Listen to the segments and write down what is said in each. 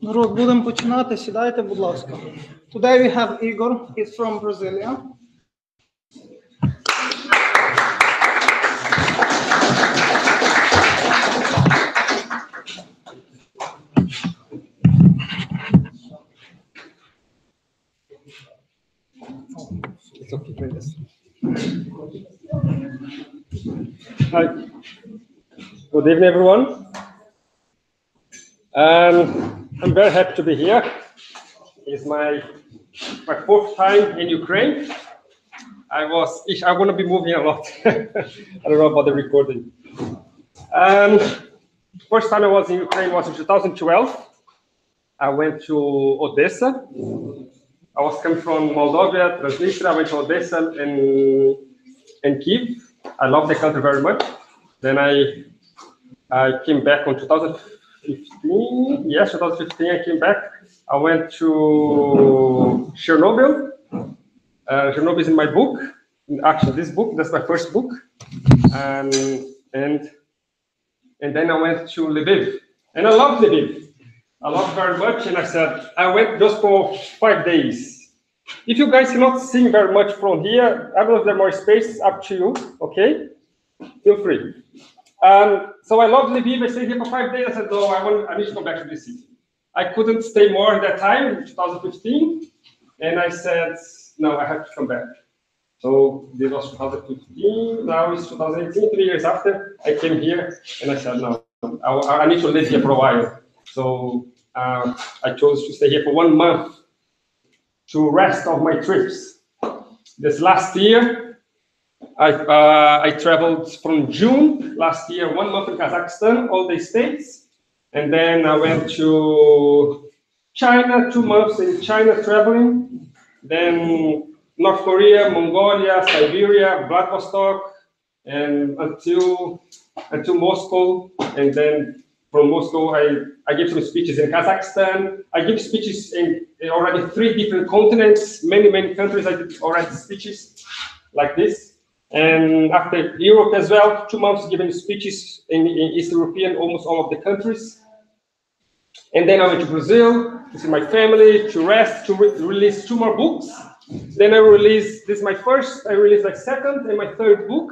Народ, будемо починати. Сідайте, будь ласка. Today we have Igor. He's from Brazil. It's okay, try this. Hi. Good evening, everyone. I'm very happy to be here. It's my fourth time in Ukraine. I'm going to be moving a lot. I don't know about the recording. First time I was in Ukraine was in 2012. I went to Odessa. I was coming from Moldova, Transnistria. I went to Odessa and Kyiv. I love the country very much. Then I came back in 2015. Yes, 2015 I came back. I went to Chernobyl. Chernobyl is in my book. Actually, this book, that's my first book. And then I went to Lviv. And I love Lviv. I love it very much. And I said, I went just for 5 days. If you guys cannot sing very much from here, I don't know if there's more space, up to you, okay? Feel free. So I love Lviv. I stayed here for 5 days. I said, no, I need to come back to this city. I couldn't stay more at that time, 2015. And I said, no, I have to come back. So this was 2015. Now it's 2018, 3 years after. I came here and I said, no, I need to live here for a while. So I chose to stay here for 1 month to rest of my trips. This last year, I traveled from June last year, 1 month in Kazakhstan, all the states. And then I went to China, 2 months in China traveling. Then North Korea, Mongolia, Siberia, Vladivostok, and until Moscow. And then from Moscow, I gave some speeches in Kazakhstan. I give speeches in already 3 different continents, many countries. I did already speeches like this. And after Europe as well, 2 months giving speeches in East European, almost all of the countries. And then I went to Brazil to see my family, to rest, to release 2 more books. Then I released, this is my first, I released my second and my third book.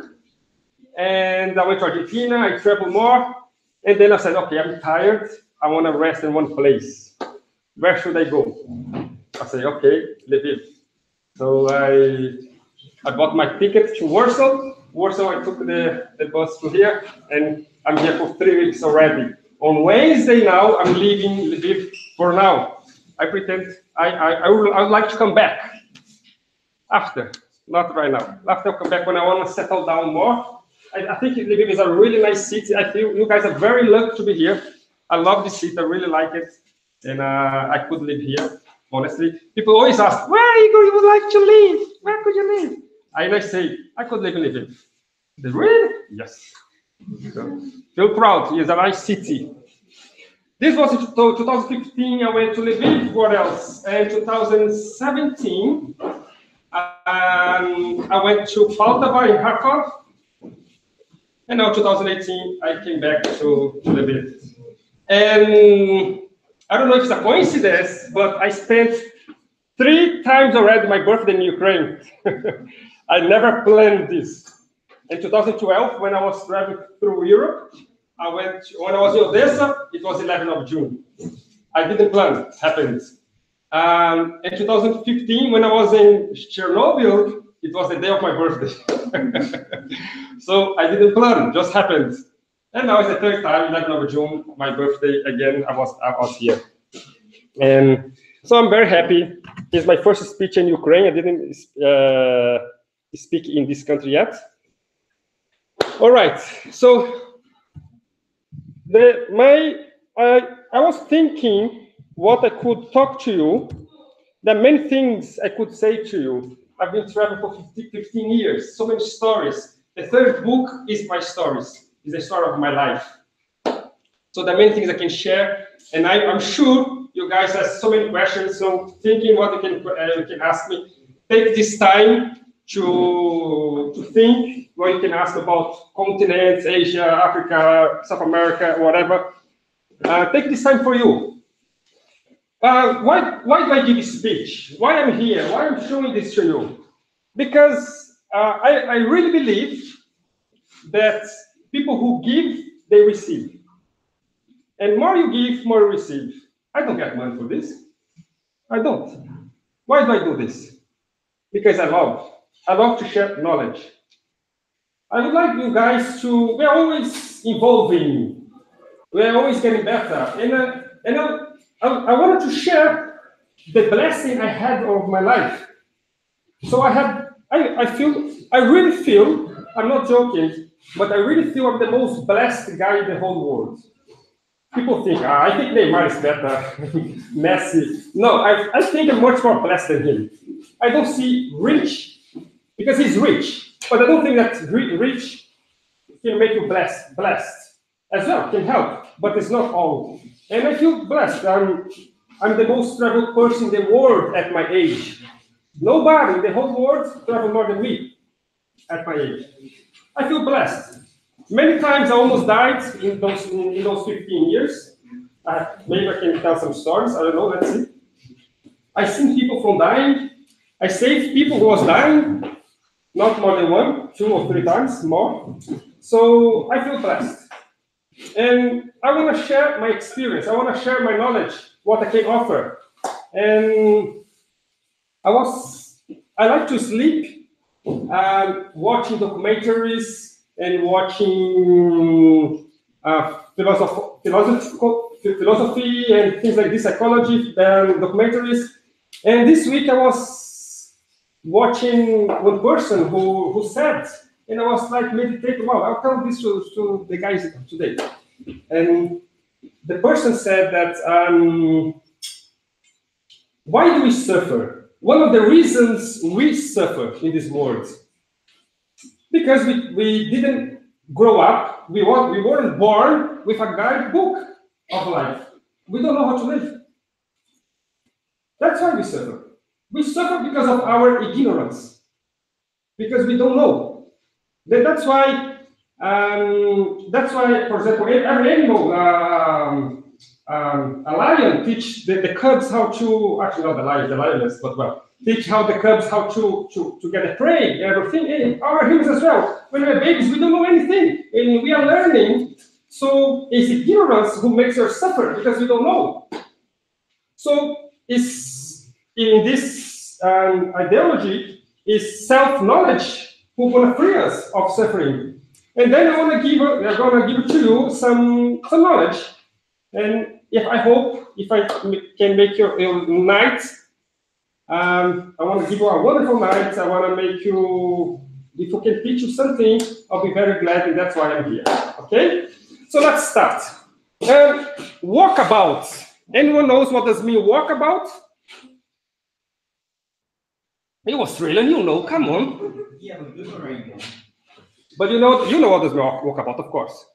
And I went to Argentina, I traveled more. And then I said, okay, I'm tired. I want to rest in one place. Where should I go? I said, okay, Lviv. So I bought my ticket to Warsaw. Warsaw, I took the bus to here, and I'm here for 3 weeks already. On Wednesday now, I'm leaving Lviv for now. I pretend I would like to come back after, not right now. After I come back when I want to settle down more. I think Lviv is a really nice city. I feel you guys are very lucky to be here. I love this city. I really like it. And I could live here, honestly. People always ask, where, Igor, you would like to live? Where could you live? And I say, I could live in Lviv. Really? Yes. So, feel proud. It's a nice city. This was in 2015. I went to Lviv. What else? And 2017, I went to Poltava in Kharkov. And now 2018, I came back to Lviv. And I don't know if it's a coincidence, but I spent 3 times already my birthday in Ukraine. I never planned this. In 2012, when I was traveling through Europe, when I was in Odessa, it was 11th of June. I didn't plan, it happened. In 2015, when I was in Chernobyl, it was the day of my birthday. So I didn't plan, just happened. And now it's the 3rd time, 11th of June, my birthday again, I was here. And so I'm very happy. It's my first speech in Ukraine. I didn't speak in this country yet. All right, so I was thinking what I could talk to you. There are many things I could say to you. I've been traveling for 15 years, so many stories. The 3rd book is my stories, is the story of my life. So there are many things I can share, and I'm sure you guys have so many questions, so thinking what you can ask me. Take this time to think what you can ask about continents, Asia, Africa, South America, whatever. Take this time for you. why do I give a speech? Why I'm here? Why I'm showing this to you? Because I really believe that people who give, they receive. And more you give, more you receive. I don't get money for this. I don't. Why do I do this? Because I love to share knowledge. I would like you guys to, we're always evolving. We're always getting better. And I wanted to share the blessing I had of my life. So I really feel, I'm not joking, but I really feel I'm the most blessed guy in the whole world. People think, I think Neymar is better, Messi. No, I think I'm much more blessed than him. I don't see rich, because he's rich, but I don't think that rich can make you blessed as well, can help, but it's not all. And I feel blessed. I'm the most traveled person in the world at my age. Nobody in the whole world traveled more than me at my age. I feel blessed. Many times I almost died in those 15 years. Maybe I can tell some stories. I don't know. Let's see. I seen people from dying. I saved people who was dying, not more than 1, 2, or 3 times more. So I feel blessed, and I want to share my experience. I want to share my knowledge, what I can offer. And I like to sleep, watching documentaries. And watching philosophy and things like this, psychology documentaries. And this week I was watching one person who said, and I was like meditating. Wow, I'll tell this to the guys today. And the person said that why do we suffer? One of the reasons we suffer in this world. Because we didn't grow up, we weren't born with a guidebook of life. We don't know how to live. That's why we suffer. We suffer because of our ignorance. Because we don't know. That's why, for example, every animal, a lion teach the cubs how to, actually not the lioness, but well, teach how the cubs how to get a prey, everything. And our humans as well. When we're babies, we don't know anything, and we are learning. So it's ignorance who makes us suffer because we don't know. So it's in this ideology is self-knowledge who gonna free us of suffering. And then I'm gonna give to you some knowledge. And if I can make your night. I want to give you a wonderful night. I want to make you, if I can teach you something, I'll be very glad, and that's why I'm here. Okay? So let's start. Walkabout. Anyone knows what does mean walkabout? You Australian, you know, come on. Yeah, but good one. But you know what does mean walkabout, of course.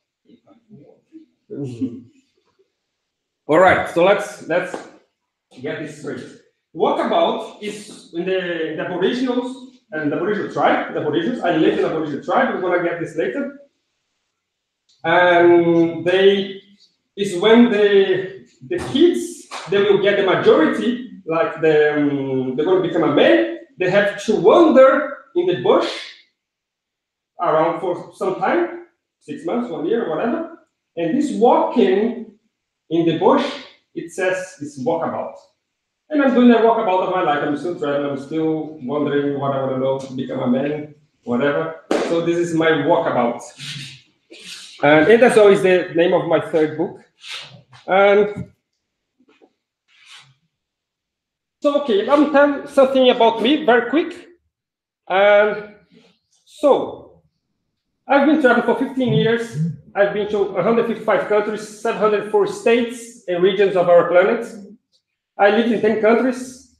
Mm-hmm. All right, so let's get this straight. Walkabout is in the Aboriginals and the Aboriginal tribe. The Aborigines. I live in the Aboriginal tribe. We're gonna get this later. And is when the kids, they will get the majority, like they're gonna become a man. They have to wander in the bush around for some time, 6 months, 1 year, or whatever. And this walking in the bush, it says it's walkabout. And I'm doing a walkabout of my life. I'm still traveling. I'm still wondering what I want to know to become a man, whatever. So this is my walkabout. And that's always the name of my third book. And so, okay, I'm telling something about me very quick. So, I've been traveling for 15 years. I've been to 155 countries, 704 states and regions of our planet. I lived in 10 countries,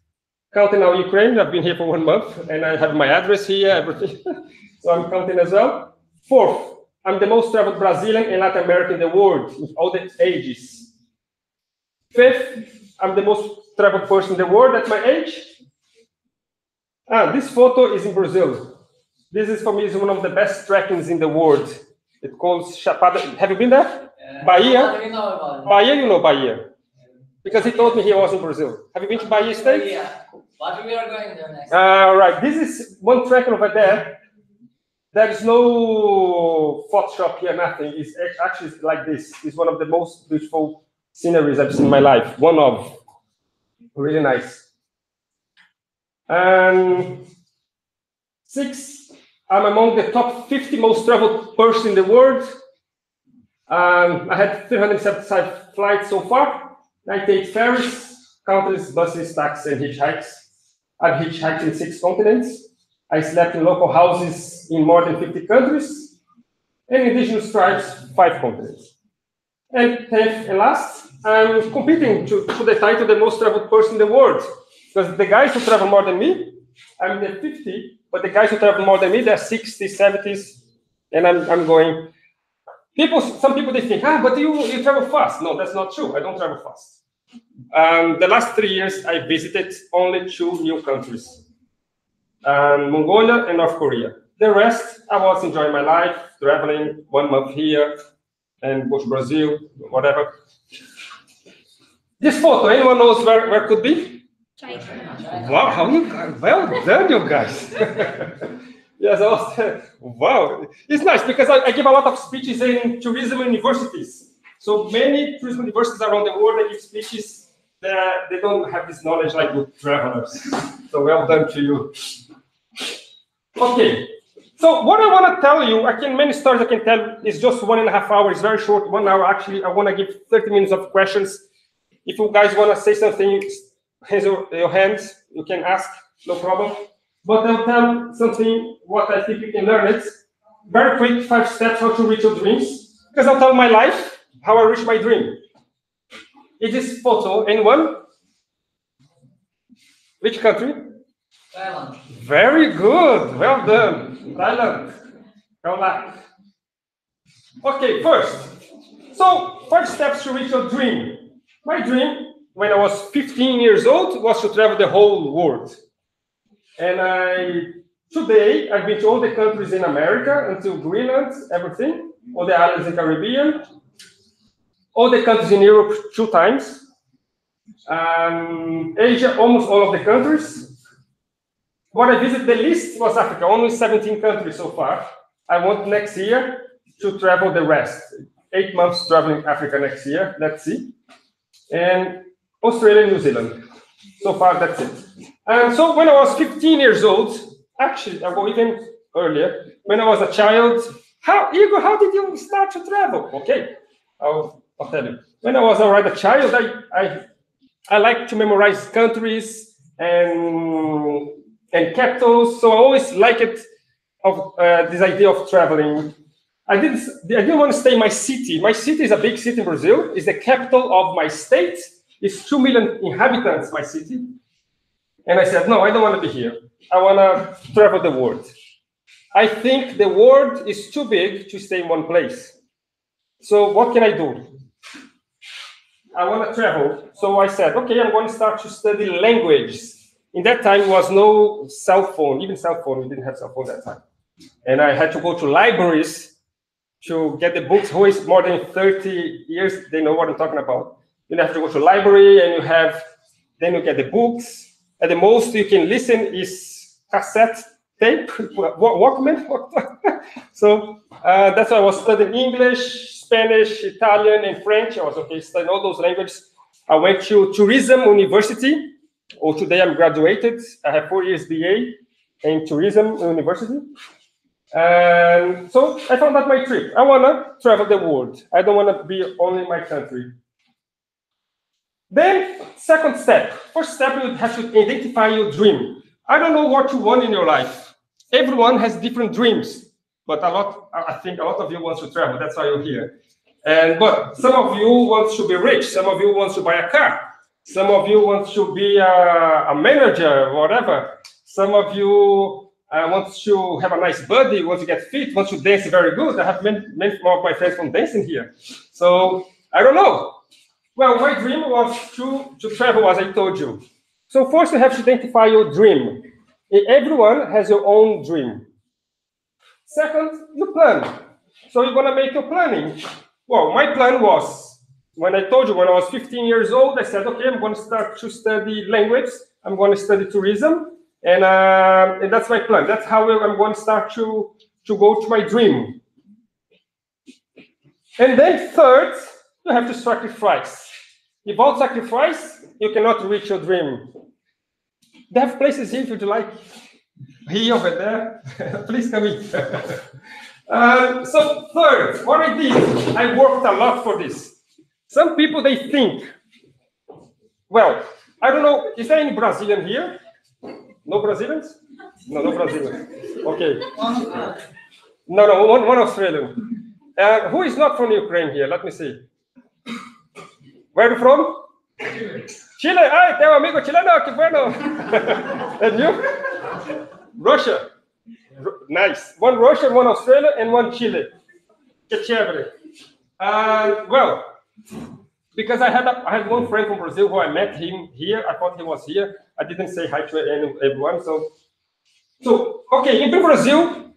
counting now Ukraine. I've been here for 1 month, and I have my address here, everything. So I'm counting as well. 4th, I'm the most traveled Brazilian and Latin American in the world, with all the ages. 5th, I'm the most traveled person in the world at my age. This photo is in Brazil. This is, for me, is one of the best trekkings in the world. It calls Chapada. Have you been there? Bahia? Bahia, you know Bahia. because he told me he was in Brazil. Have you been to Bahia State? Yeah. But we are going there next. Right. This is one track over there. There is no Photoshop here, nothing. It's actually like this. It's one of the most beautiful sceneries I've seen in my life. One of. Really nice. And 6, I'm among the top 50 most traveled person in the world. I had 375 flights so far, 98 ferries, countless buses, taxis, and hitchhikes. I've hitchhiked in 6 continents. I slept in local houses in more than 50 countries, and indigenous tribes, 5 continents. And 10th and last, I'm competing to the title the most traveled person in the world. Because the guys who travel more than me, I'm in the 50, but the guys who travel more than me, they're 60s, 70s, and I'm going. Some people they think, but you travel fast. No, that's not true. I don't travel fast. The last 3 years, I visited only 2 new countries. Mongolia and North Korea. The rest, I was enjoying my life, traveling 1 month here, and go to Brazil, whatever. This photo, anyone knows where could be? China. Wow, how you guys, well done, you guys. Yes, wow. It's nice because I give a lot of speeches in tourism universities. So many tourism universities around the world, they give speeches that they don't have this knowledge like good travelers. So well done to you. Okay, so what I want to tell you, many stories I can tell, is just 1.5 hours, very short, 1 hour. Actually, I want to give 30 minutes of questions. If you guys want to say something, raise your hands, you can ask, no problem. But I'll tell something, what I think you can learn it. Very quick, 5 steps how to reach your dreams. Because I'll tell my life, how I reached my dream. Is this photo, anyone? Which country? Thailand. Very good, well done. Thailand. Okay, first. So, 5 steps to reach your dream. My dream, when I was 15 years old, was to travel the whole world. And today, I've been to all the countries in America, until Greenland, everything, all the islands in the Caribbean, all the countries in Europe 2 times, Asia, almost all of the countries. What I visited the least was Africa, only 17 countries so far. I want next year to travel the rest. 8 months traveling Africa next year, let's see. And Australia and New Zealand. So far, that's it. And so when I was 15 years old, actually, I'll go even earlier, when I was a child, Igor, how did you start to travel? Okay, I'll tell you. When I was already a child, I like to memorize countries and capitals, so I always liked this idea of traveling. I didn't want to stay in my city. My city is a big city in Brazil. It's the capital of my state. It's 2 million inhabitants, my city. And I said, no, I don't want to be here. I want to travel the world. I think the world is too big to stay in one place. So what can I do? I want to travel. So I said, okay, I'm going to start to study languages. In that time, there was no cell phone. Even cell phone, we didn't have cell phone at that time. And I had to go to libraries to get the books. Who is more than 30 years, they know what I'm talking about. You have to go to library, and then you get the books. At the most you can listen is cassette tape, Walkman. So that's why I was studying English, Spanish, Italian, and French. I was studying all those languages. I went to tourism university. Today I'm graduated. I have 4 years BA in tourism university. And so I found out my trip. I want to travel the world. I don't want to be only in my country. Then, second step. First step, you have to identify your dream. I don't know what you want in your life. Everyone has different dreams, but I think a lot of you want to travel. That's why you're here. But some of you want to be rich. Some of you want to buy a car. Some of you want to be a manager, whatever. Some of you want to have a nice body, want to get fit, want to dance very good. I have many more of my friends from dancing here. So, I don't know. Well, my dream was to travel, as I told you. So first you have to identify your dream. Everyone has your own dream. Second, you plan. So you're going to make your planning. Well, my plan was when I told you, when I was 15 years old, I said, okay, I'm going to start to study language. I'm going to study tourism. And that's my plan. That's how I'm going to start to go to my dream. And then third, you have to sacrifice. Without sacrifice, you cannot reach your dream. They have places here if you'd like. Here, over there. Please come in. So third, what I did, I worked a lot for this. Some people, they think, well, I don't know, is there any Brazilian here? No Brazilians? No, no Brazilians. Okay. No, one Australian. Who is not from Ukraine here? Let me see. Where are you from? Chile. Ah, tem amigo chileno, que bueno. And you? Russia. Nice. One Russia, one Australia, and one Chile. Que chévere. Well, because I had one friend from Brazil who I met him here. I thought he was here. I didn't say hi to everyone. So okay, in Brazil,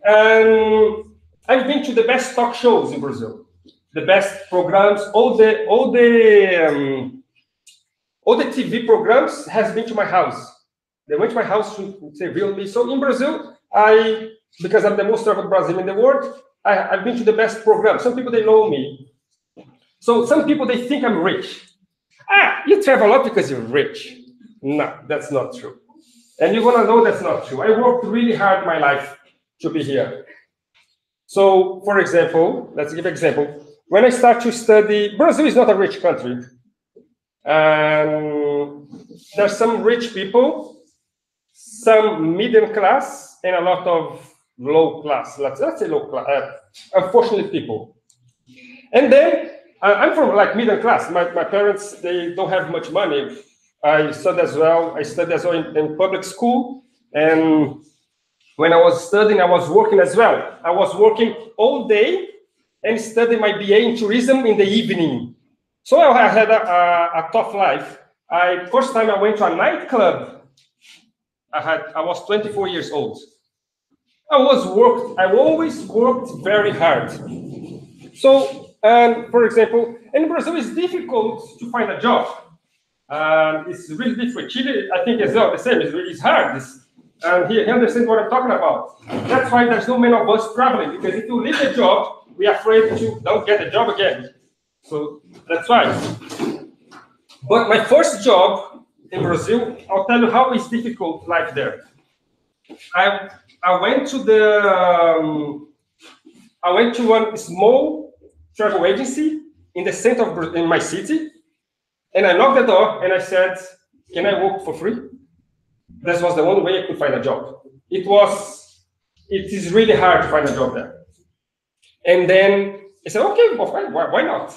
I've been to the best talk shows in Brazil, the best programs. All the TV programs has been to my house. They went to my house to reveal me. So in Brazil, because I'm the most traveled Brazilian in the world, I've been to the best programs. Some people, they know me. So some people, they think I'm rich. Ah, you travel a lot because you're rich. No, that's not true. And you're gonna know that's not true. I worked really hard my life to be here. So, for example, let's give an example. When I start to study, Brazil is not a rich country. There's some rich people, some medium class, and a lot of low class. Let's say low class, unfortunate people. And then I'm from like middle class. My parents, they don't have much money. I studied as well in public school. And when I was studying, I was working as well. I was working all day and studying my BA in tourism in the evening. So I had a tough life. First time I went to a nightclub, I was 24 years old. I always worked very hard. So, for example, in Brazil, it's difficult to find a job. It's really difficult. Chile, I think, as well, the same. It's hard. And he understands what I'm talking about. That's why there's no many of us traveling, because if you leave the job, we are afraid to don't get a job again. So that's why. But my first job in Brazil, I'll tell you how it's difficult life there. I went to one small travel agency in the center of in my city, and I knocked the door and I said, "Can I work for free?" That was the only way I could find a job. It is really hard to find a job there. And then I said, "Okay, well, why not?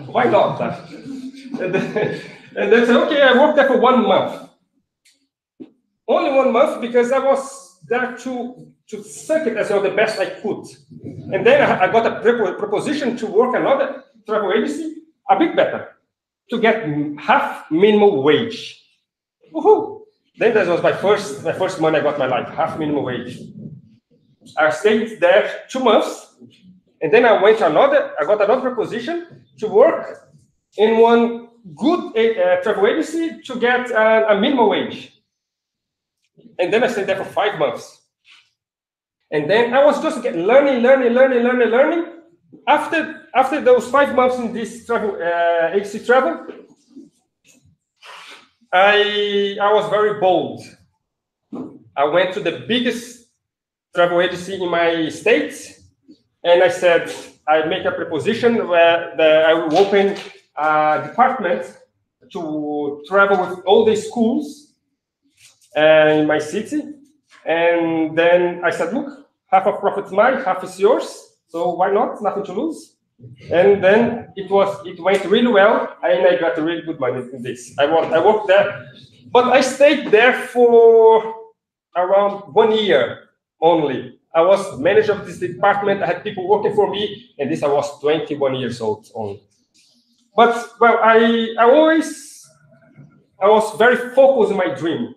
Why not?" And then said, "Okay." I worked there for 1 month. Only 1 month, because I was there to suck it as well the best I could. And then I got a proposition to work another travel agency, a bit better, to get half minimum wage. Woohoo! Then that was my first money I got in my life, half minimum wage. I stayed there 2 months, and then I got another proposition to work in one good travel agency to get a minimum wage. And then I stayed there for 5 months. And then I was just learning. After those 5 months in this travel agency travel, I was very bold. I went to the biggest travel agency in my state, and I said, I make a proposition where I will open a department to travel with all the schools in my city. And then I said, look, half of profit's mine, half is yours. So why not? Nothing to lose. And then it went really well, and I got really good money in this. I worked there, but I stayed there for around 1 year only. I was manager of this department. I had people working for me, and I was 21 years old only. But well, I was very focused on my dream,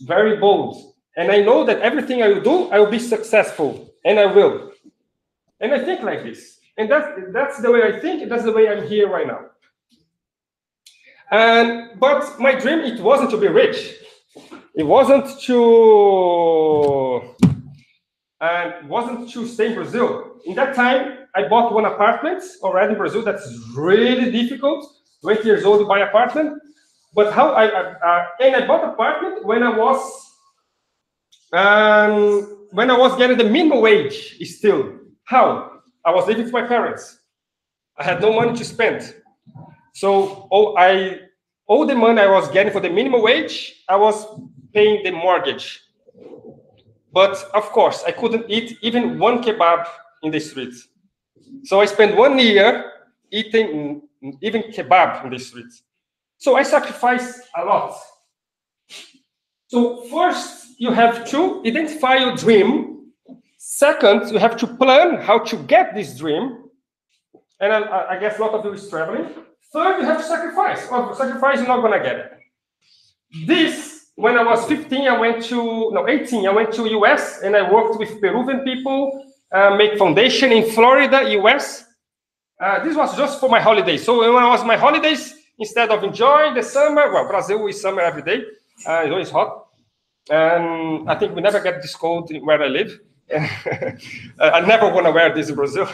very bold, and I know that everything I will do, I will be successful, and I will. And I think like this. And that's the way I think, and that's the way I'm here right now. But my dream, it wasn't to be rich. It wasn't to stay in Brazil. In that time, I bought one apartment already in Brazil. That's really difficult. 20 years old to buy apartment. But and I bought apartment when I was getting the minimum wage still. How? I was living with my parents. I had no money to spend. So all the money I was getting for the minimum wage, I was paying the mortgage. But of course, I couldn't eat even one kebab in the streets. So I spent 1 year eating even kebab in the streets. So I sacrificed a lot. So first, you have to identify your dream. Second, you have to plan how to get this dream. And I guess a lot of you is traveling. Third, you have to sacrifice. Well, sacrifice, you're not going to get it. This, when I was 18, I went to US and I worked with Peruvian people, make foundation in Florida, US. This was just for my holidays. So when I was my holidays, instead of enjoying the summer, well, Brazil is summer every day. It's always hot. And I think we never get this cold where I live. I never want to wear this in Brazil.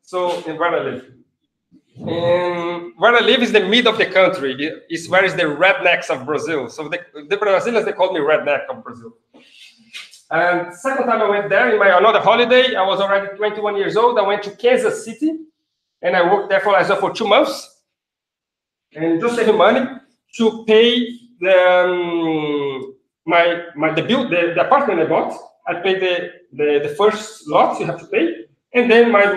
So where I live. And where I live is the mid of the country. It's where is the rednecks of Brazil. So the Brazilians, they called me redneck of Brazil. And second time I went there in my another holiday, I was already 21 years old. I went to Kansas City and I worked there for 2 months. And just saving money to pay the apartment I bought. I paid the first lot you have to pay, and then my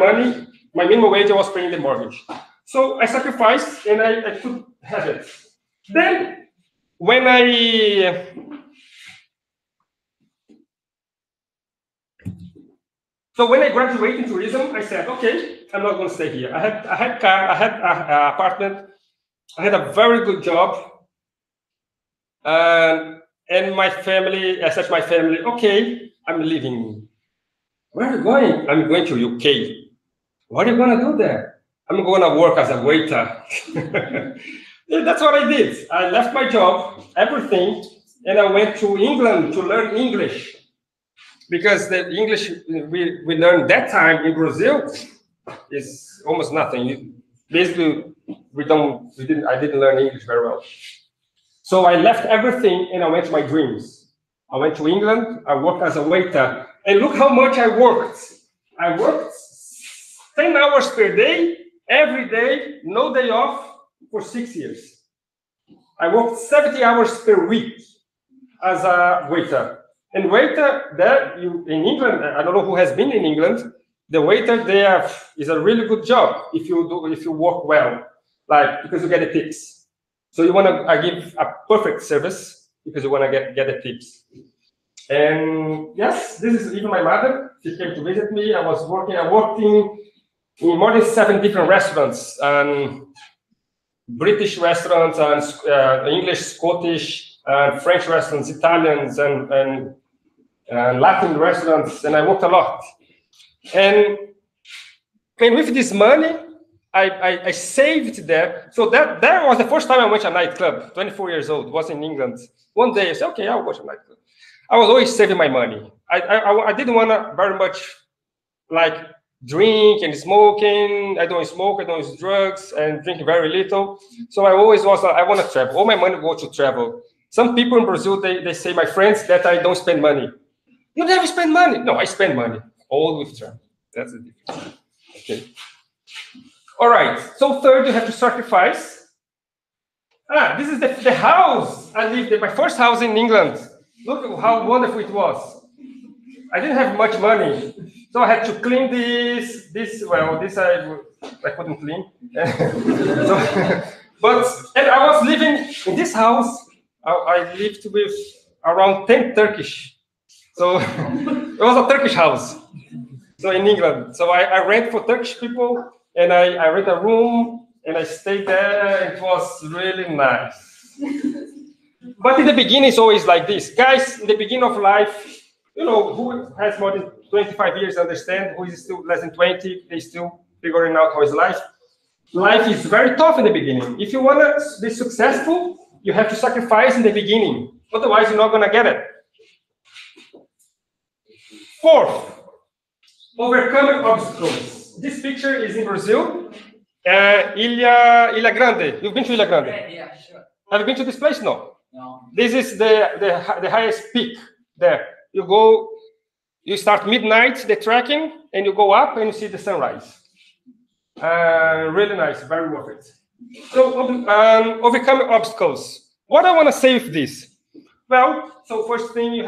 minimum wage, I was paying the mortgage. So I sacrificed, and I could have it. Then, when I graduated in tourism, I said, okay, I'm not going to stay here. I had car, I had an apartment, I had a very good job, and my family, I said to my family, okay, I'm leaving. Where are you going? I'm going to UK. What are you going to do there? I'm going to work as a waiter. That's what I did. I left my job, everything, and I went to England to learn English. Because the English we learned that time in Brazil is almost nothing. Basically, I didn't learn English very well. So I left everything and I went to my dreams. I went to England, I worked as a waiter, and look how much I worked. I worked 10 hours per day, every day, no day off, for 6 years. I worked 70 hours per week as a waiter. And waiter there, in England, I don't know who has been in England, the waiter there is a really good job if you work well, because you get the tips. So you want to give a perfect service because you want to get the tips. And yes, this is even my mother. She came to visit me. I worked in more than 7 different restaurants, British restaurants, and English, Scottish, French restaurants, Italians, and Latin restaurants, and I worked a lot. And with this money, I saved there. So that was the first time I went to a nightclub, 24 years old, was in England. One day I said, okay, I'll go to a nightclub. I was always saving my money. I didn't want to very much drink and smoking. I don't smoke, I don't use drugs, and drink very little. So I always was, I want to travel. All my money goes to travel. Some people in Brazil, they say, my friends, that I don't spend money. You never spend money. No, I spend money. All with travel. That's the difference. Okay. All right. So third, you have to sacrifice. This is the house I lived in. My first house in England. Look how wonderful it was. I didn't have much money, so I had to clean this. Well, this I couldn't clean. And I was living in this house. I lived with around 10 Turkish. So it was a Turkish house. So in England. So I rent for Turkish people, and I rent a room, and I stayed there. It was really nice. But in the beginning, it's always like this. Guys, in the beginning of life, who has more than 25 years understand, who is still less than 20, they still figuring out how is life. life is very tough in the beginning. If you want to be successful, you have to sacrifice in the beginning. Otherwise, you're not going to get it. Fourth, overcoming obstacles. This picture is in Brazil, Ilha Grande. You've been to Ilha Grande? Yeah, sure. Have you been to this place? No. No. This is the highest peak there. You go, you start midnight, the trekking, and you go up and you see the sunrise. Really nice, very worth it. So, overcoming obstacles. What I want to say with this? Well, so first thing you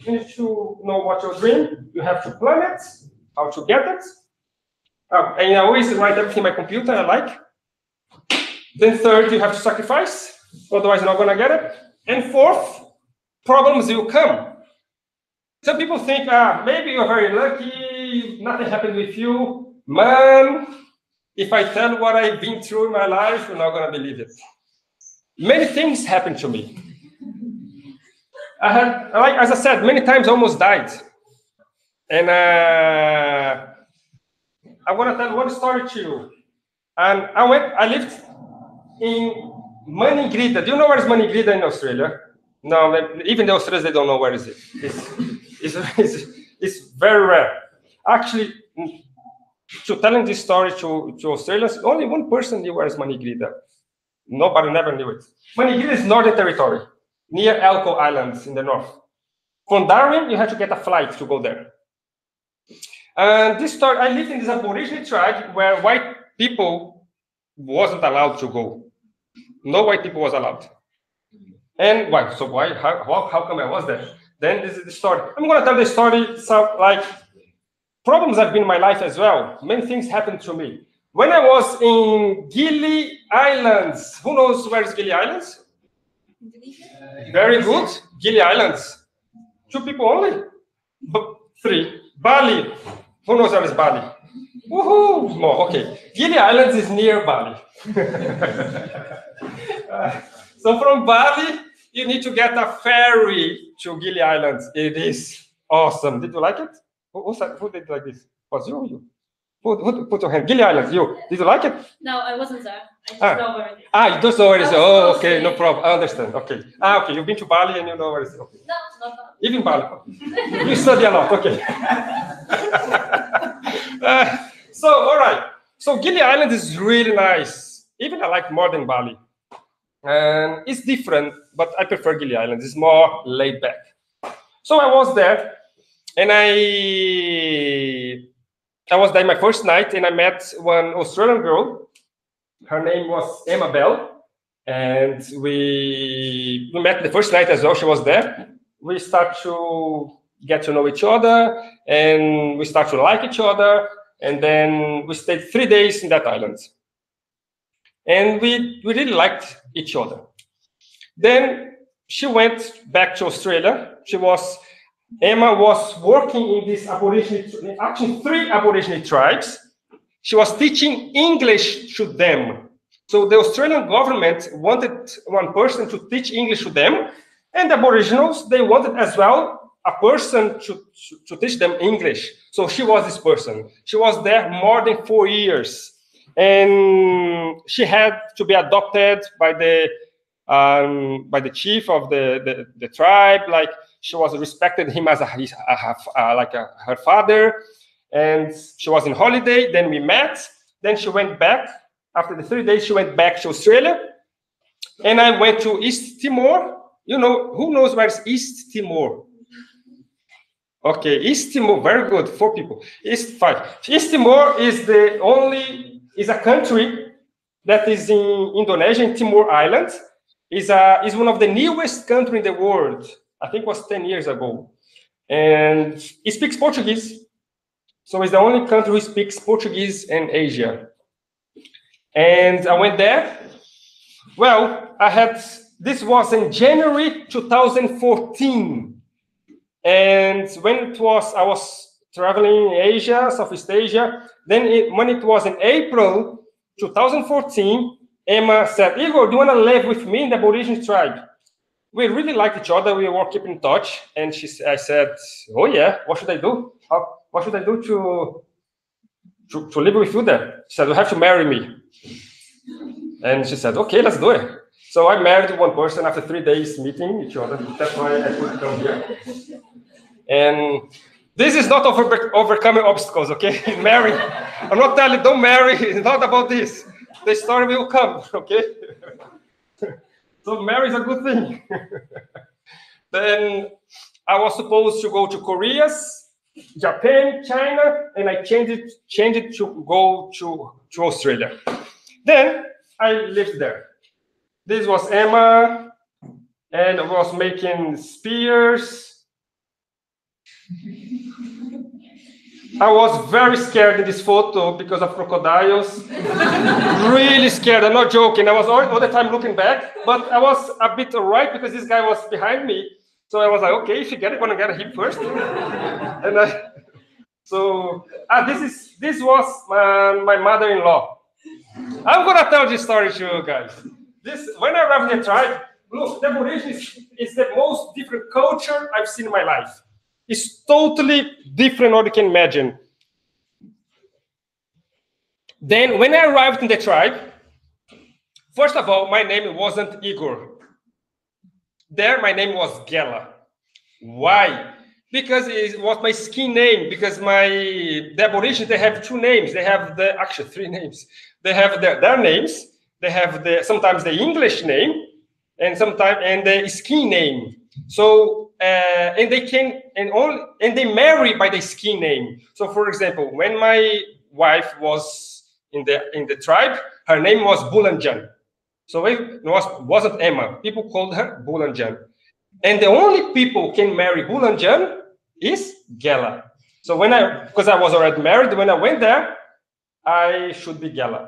need to know what your dream. You have to plan it, how to get it. And I always write everything in my computer, I like. Then third, you have to sacrifice, otherwise you're not going to get it. And fourth, problems will come. Some people think, maybe you're very lucky, nothing happened with you. Man, if I tell what I've been through in my life, you're not going to believe it. Many things happened to me. I had, like as I said, many times almost died. And I want to tell one story to you. And I lived in Manigrida. Do you know where is Manigrida in Australia? No, even the Australians, they don't know where is it. It's very rare. Actually, to telling this story to Australians, only one person knew where is Manigrida. Nobody never knew it. Manigrida is Northern Territory, near Elko Islands in the north. From Darwin, you had to get a flight to go there. And this story, I lived in this Aboriginal tribe where white people wasn't allowed to go. No white people was allowed. And why? So why? How come I was there? Then this is the story. I'm going to tell the story. So like problems have been in my life as well. Many things happened to me. When I was in Galli Islands, who knows where is Galli Islands? Very good. Galli Islands. 2 people only? 3. Bali. Who knows where is Bali? Woohoo! More. Okay. Galli Islands is near Bali. So from Bali, you need to get a ferry to Galli Islands. It is awesome. Did you like it? Who did like this? Was you? Who put your hand? Galli Islands, you. Did you like it? No, I wasn't there. I just know where it is. You just know where it is. Oh, okay, no problem. I understand. Okay. Okay, you've been to Bali and you know where it is. Okay. No, not Bali. Even Bali. You study a lot. Okay. So, all right. So, Galli Island is really nice. Even I like more than Bali. And it's different, but I prefer Galli Island. It's more laid back. So I was there, and I was there my first night, and I met one Australian girl. Her name was Emma Bell, and we met the first night as well. She was there. We start to get to know each other, and we start to like each other, and then we stayed 3 days in that island. And we really liked each other. Then she went back to Australia. Emma was working in this Aboriginal, actually 3 Aboriginal tribes. She was teaching English to them. So the Australian government wanted one person to teach English to them, and the Aboriginals, they wanted as well a person to teach them English. So she was this person. She was there more than 4 years. And she had to be adopted by the chief of the tribe. Like she was respected him as her father, and she was in holiday. Then we met. Then she went back after the 3 days. She went back to Australia, and I went to East Timor. You know, who knows where is East Timor? Okay, East Timor, very good. 4 people. East Timor is a country that is in Indonesia, in Timor Island. Is one of the newest countries in the world. I think it was 10 years ago. And it speaks Portuguese. So it's the only country who speaks Portuguese in Asia. And I went there. Well, this was in January 2014. And when I was traveling in Asia, Southeast Asia. Then when it was in April 2014, Emma said, Igor, do you want to live with me in the Aboriginal tribe? We really liked each other. We were keeping in touch. And I said, oh, yeah, what should I do? What should I do to live with you there. She said, you have to marry me. And she said, okay, let's do it. So I married one person after 3 days meeting each other. That's why I could come here. And this is not overcoming obstacles, okay? Marry. I'm not telling you, don't marry. It's not about this. The story will come, okay? So marry is a good thing. Then I was supposed to go to Korea, Japan, China, and I changed it to go to Australia. Then I lived there. This was Emma, and I was making spears. I was very scared in this photo because of crocodiles. Really scared, I'm not joking. I was all the time looking back, but I was a bit right because this guy was behind me. So I was like, okay, if you get it, I'm gonna get him first. And this was my mother-in-law. I'm gonna tell this story to you guys. When I arrived in the tribe, look, the Aborigines is the most different culture I've seen in my life. It's totally different what you can imagine. Then when I arrived in the tribe, first of all, my name wasn't Igor. There, my name was Galli. Why? Because it was my skin name. Because the Aborigines, they have two names. They have actually 3 names. They have their names. They have sometimes the English name, and the skin name. So and they marry by the skin name. So for example, when my wife was in the tribe, her name was Bulanjan. So it wasn't Emma. People called her Bulanjan. And the only people can marry Bulanjan is Galli. So because I was already married, when I went there, I should be Galli.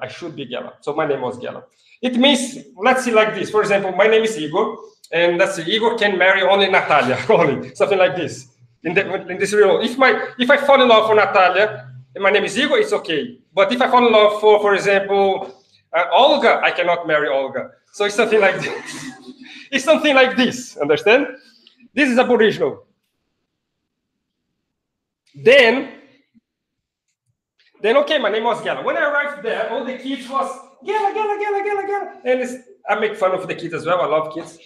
So my name was Galli. It means, let's see like this. For example, my name is Igor, and let's see, Igor can marry only Natalia, only something like this. In this real, if I fall in love for Natalia, and my name is Igor, it's okay. But if I fall in love for example, Olga, I cannot marry Olga. So it's something like this. It's something like this. Understand? This is Aboriginal. Then okay, my name was Galli. When I arrived there, all the kids was Galli. And I make fun of the kids as well. I love kids.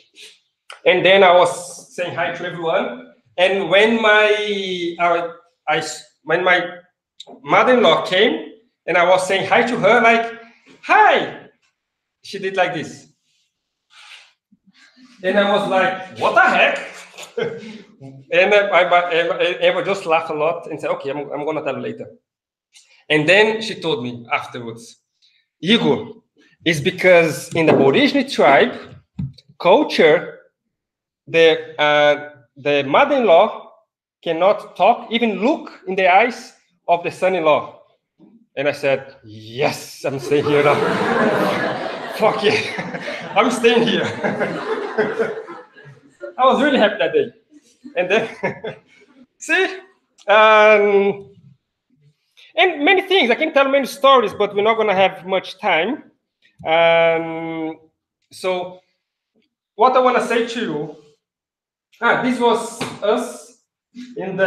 And then I was saying hi to everyone. And when my mother-in-law came, and I was saying hi to her, like, hi, she did like this. And I was like, what the heck? And I just laughed a lot and said, okay, I'm going to tell you later. And then she told me afterwards, Igor, it's because in the Aborigine tribe culture, the mother-in-law cannot talk, even look in the eyes of the son-in-law. And I said, yes, I'm staying here now. Fuck yeah, I'm staying here. I was really happy that day. And then, see? And many things. I can tell many stories, but we're not going to have much time. So what I want to say to you, this was us in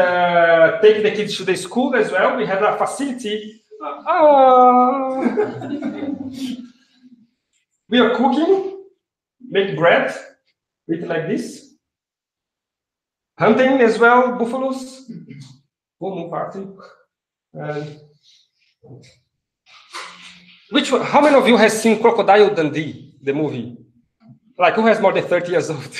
taking the kids to the school as well. We had a facility. We are cooking, make bread, eat like this. Hunting as well, buffaloes. Party. How many of you has seen Crocodile Dundee, the movie? Like, who has more than 30 years old?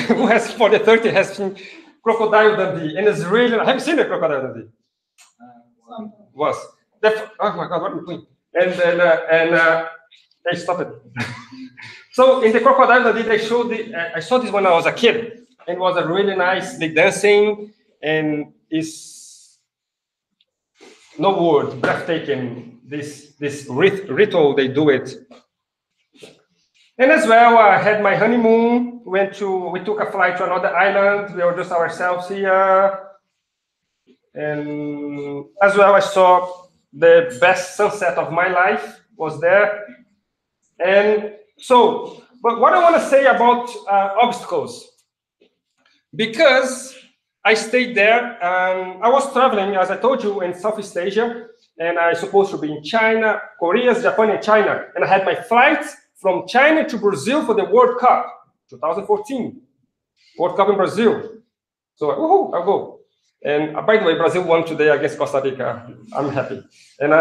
Who has more than 30 has seen Crocodile Dundee? And it's really, have you seen the Crocodile Dundee? Oh my God, what are you doing? And they stopped it. So in the Crocodile Dundee, they showed I saw this when I was a kid. And it was a really nice, the dancing, and it's no word, breathtaking, this ritual, they do it. And as well, I had my honeymoon, we took a flight to another island, we were just ourselves here. And as well, I saw the best sunset of my life was there. And so, but what I want to say about obstacles, because I stayed there. I was traveling, as I told you, in Southeast Asia, and I supposed to be in China, Korea, Japan, and China. And I had my flight from China to Brazil for the World Cup, 2014. World Cup in Brazil. So, woohoo, I'll go. And by the way, Brazil won today against Costa Rica. I'm happy. And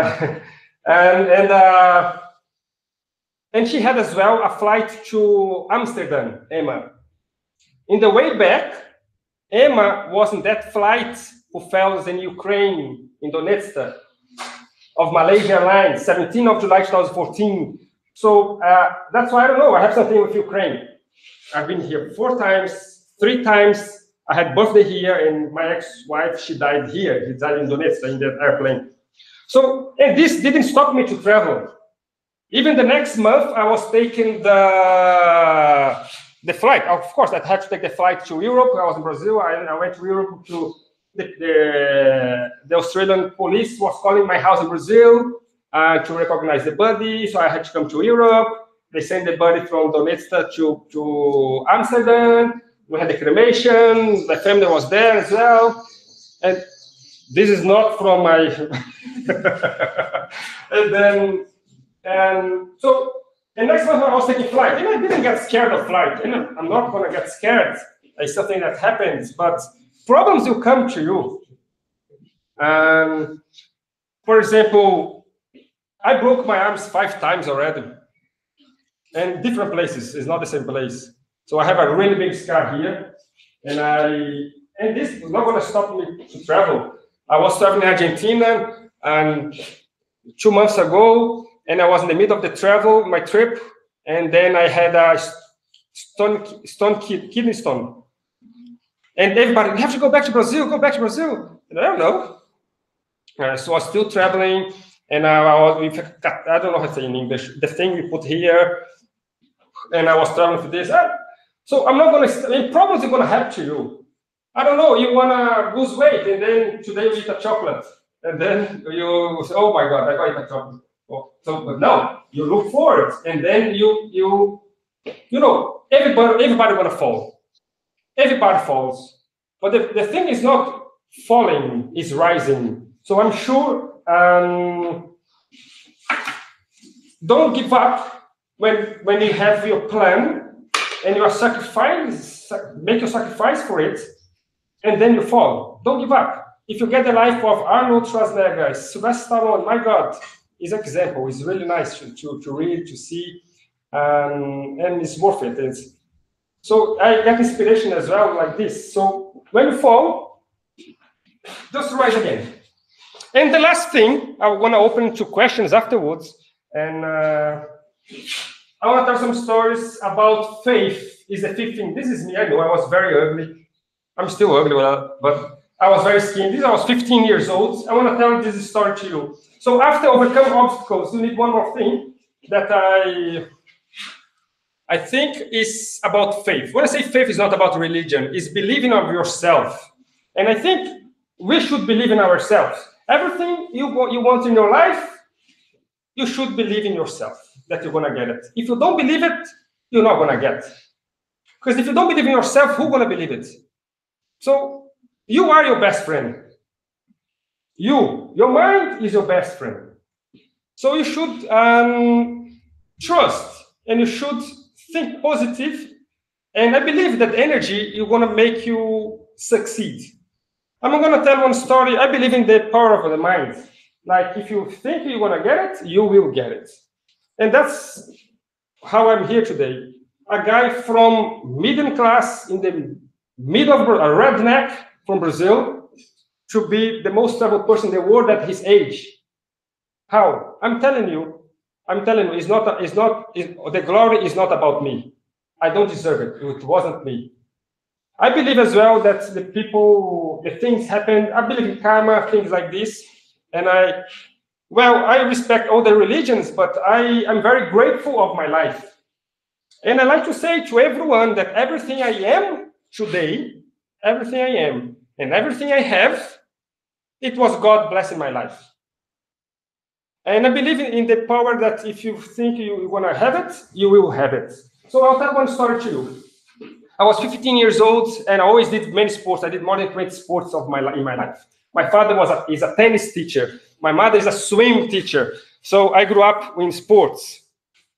and she had as well a flight to Amsterdam, Emma. In the way back, Emma was in that flight who fell in Ukraine, in Donetsk, of Malaysia Airlines, 17th of July 2014. So that's why I don't know. I have something with Ukraine. I've been here 4 times, 3 times. I had birthday here, and my ex-wife, she died here. She died in Donetsk in that airplane. So, and this didn't stop me to travel. Even the next month, I was taking the flight. Of course, I had to take the flight to Europe. I was in Brazil. I went to Europe to the Australian police was calling my house in Brazil to recognize the body. So I had to come to Europe. They sent the body from Donetsk to Amsterdam. We had the cremation. The family was there as well. And this is not from my... And next month I was taking flight, and I didn't get scared of flight. And I'm not going to get scared. It's something that happens, but problems will come to you. For example, I broke my arms 5 times already, and different places. It's not the same place. So I have a really big scar here, and this is not going to stop me to travel. I was traveling in Argentina, and 2 months ago. And I was in the middle of my trip, and then I had a kidney stone. And everybody, you have to go back to Brazil, go back to Brazil. And I don't know. So I was still traveling, and I don't know how to say in English, the thing we put here, and I was traveling for this. So I'm not going to, problems are going to happen to you. I don't know, you want to lose weight, and then today you eat a chocolate. And then you say, oh my God, I got to eat a chocolate. But no, you look forward, and then you know, everybody gonna fall. Everybody falls. But the thing is not falling, is rising. So I'm sure don't give up when you have your plan and you are make your sacrifice for it, and then you fall. Don't give up. If you get the life of Arnold Schwarzenegger, Sylvester Stallone, my God, is an example. It's really nice to read, to see, and it's worth it. So I get inspiration as well like this. So when you fall, just rise again. And the last thing, I want to open to questions afterwards. And I want to tell some stories about faith. Is the 5th thing. This is me. I know I was very ugly. I'm still ugly, but I was very skinny. I was 15 years old. I want to tell this story to you. So after overcome obstacles, you need one more thing that I think is about faith. When I say faith, is not about religion. It's believing of yourself. And I think we should believe in ourselves. Everything you want in your life, you should believe in yourself that you're going to get it. If you don't believe it, you're not going to get it. Because if you don't believe in yourself, who's going to believe it? So you are your best friend. Your mind is your best friend. So you should trust, and you should think positive. And I believe that energy is going to make you succeed. I'm going to tell one story. I believe in the power of the mind. Like if you think you're going to get it, you will get it. And that's how I'm here today. A guy from middle class in the middle of a redneck from Brazil, to be the most traveled person in the world at his age. How? I'm telling you, the glory is not about me. I don't deserve it. It wasn't me. I believe as well that the things happen. I believe in karma, things like this. And I respect all the religions, but I'm very grateful of my life. And I like to say to everyone that everything I am today, everything I am, and everything I have, it was God blessing my life. And I believe in the power that if you think you're going to have it, you will have it. So I'll tell one story to you. I was 15 years old, and I always did many sports. I did more than 20 sports in my life. My father is a tennis teacher. My mother is a swim teacher. So I grew up in sports.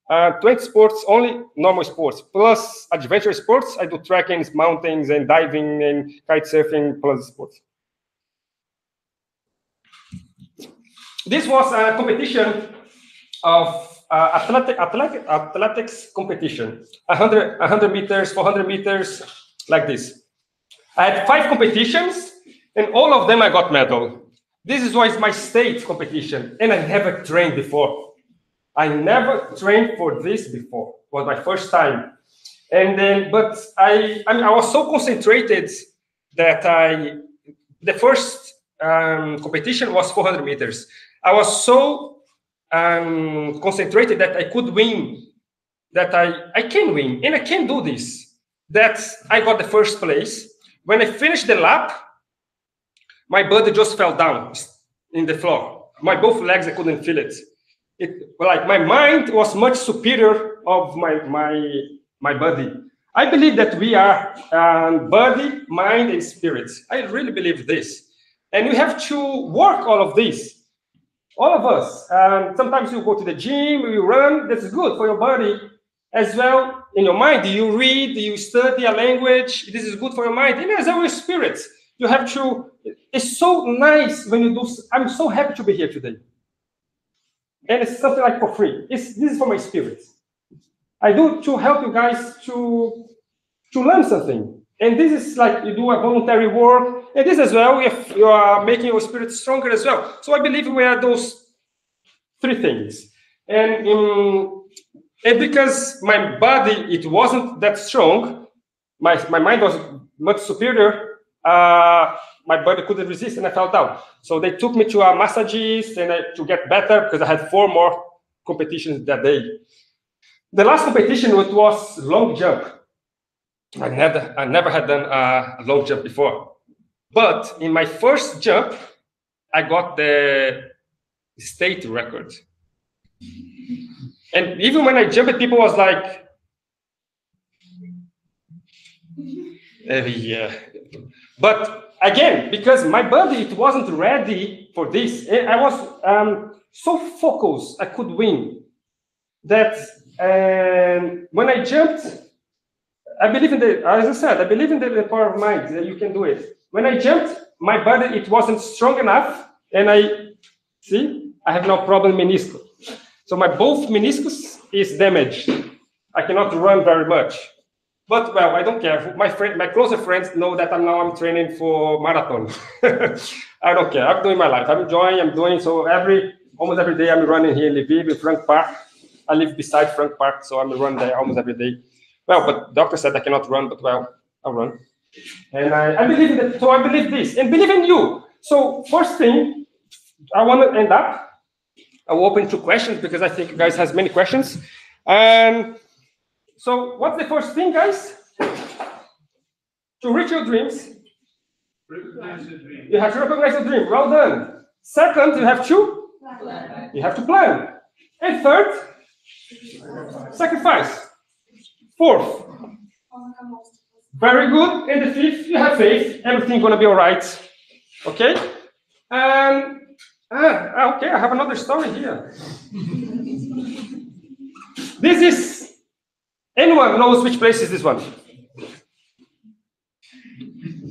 20 sports, only normal sports, plus adventure sports. I do trekking, mountains, and diving, and kite surfing, plus sports. This was a competition of athletics competition. 100 meters, 400 meters, like this. I had 5 competitions, and all of them I got medal. This was my state competition, and I never trained before. I never trained for this before. It was my first time. And then, but I was so concentrated that the first competition was 400 meters. I was so concentrated that I could win, that I can win, and I can do this. That I got the first place. When I finished the lap, my body just fell down in the floor. My both legs, I couldn't feel it. Like my mind was much superior of my body. I believe that we are body, mind, and spirit. I really believe this. And we have to work all of this. All of us. Sometimes you go to the gym, you run. That's good for your body as well. In your mind, you read, you study a language. This is good for your mind. And as our spirit, you have to. It's so nice when you do. I'm so happy to be here today. And it's something like for free. This is for my spirit. I do to help you guys to learn something. And this is like you do a voluntary work. And this as well, if you are making your spirit stronger as well. So I believe we are those 3 things. And because my body, it wasn't that strong, my mind was much superior, my body couldn't resist and I fell down. So they took me to a massagist and to get better because I had 4 more competitions that day. The last competition was long jump. I never had done a long jump before. But in my first jump, I got the state record. And even when I jumped, people was like, yeah. But again, because my body, it wasn't ready for this. I was so focused, I could win. That when I jumped, I believe in as I said, I believe in the power of mind, that you can do it. When I jumped, my body, it wasn't strong enough. And I have no problem meniscus. So my both meniscus is damaged. I cannot run very much. But well, I don't care. My closer friends know that I'm training for marathon. I don't care. I'm doing my life. I'm enjoying. I'm doing so almost every day. I'm running here in Lviv, in Frank Park. I live beside Frank Park, so I'm running there almost every day. Well, but doctor said I cannot run, but well, I'll run. And I believe in that. So I believe this and believe in you. So first thing, I want to end up. I will open to questions because I think you guys has many questions. So what's the first thing, guys? To reach your dreams, you have to recognize your dream. Well done. Second, you have to plan. And third, sacrifice. Fourth, very good. And the fifth, you have faith. Everything's gonna be all right. Okay? Okay, I have another story here. This is, anyone knows which place is this one?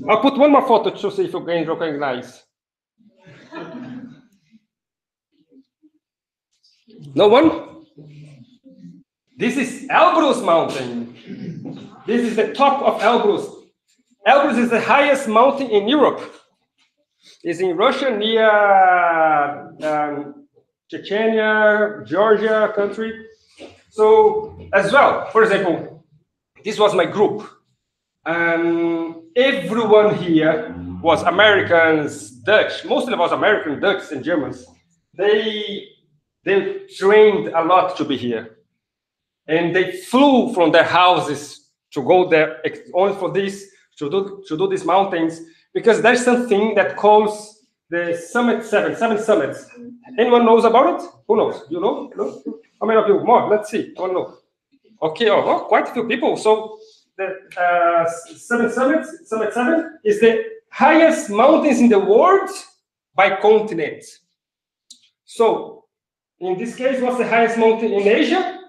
I'll put one more photo to see if you can recognize. No one? This is Elbrus Mountain. This is the top of Elbrus. Elbrus is the highest mountain in Europe. It's in Russia, near Chechnya, Georgia country. So, as well, for example, this was my group. Everyone here was Americans, Dutch. Mostly was American, Dutch, and Germans. They trained a lot to be here. And they flew from their houses to go there only for this, to do these mountains. Because there's something that calls the Summit 7 summits. Anyone knows about it? Who knows? You know? No? How many of you? More? Let's see. I don't know. Okay, quite a few people. So Summit 7 is the highest mountains in the world by continent. So, in this case, what's the highest mountain in Asia?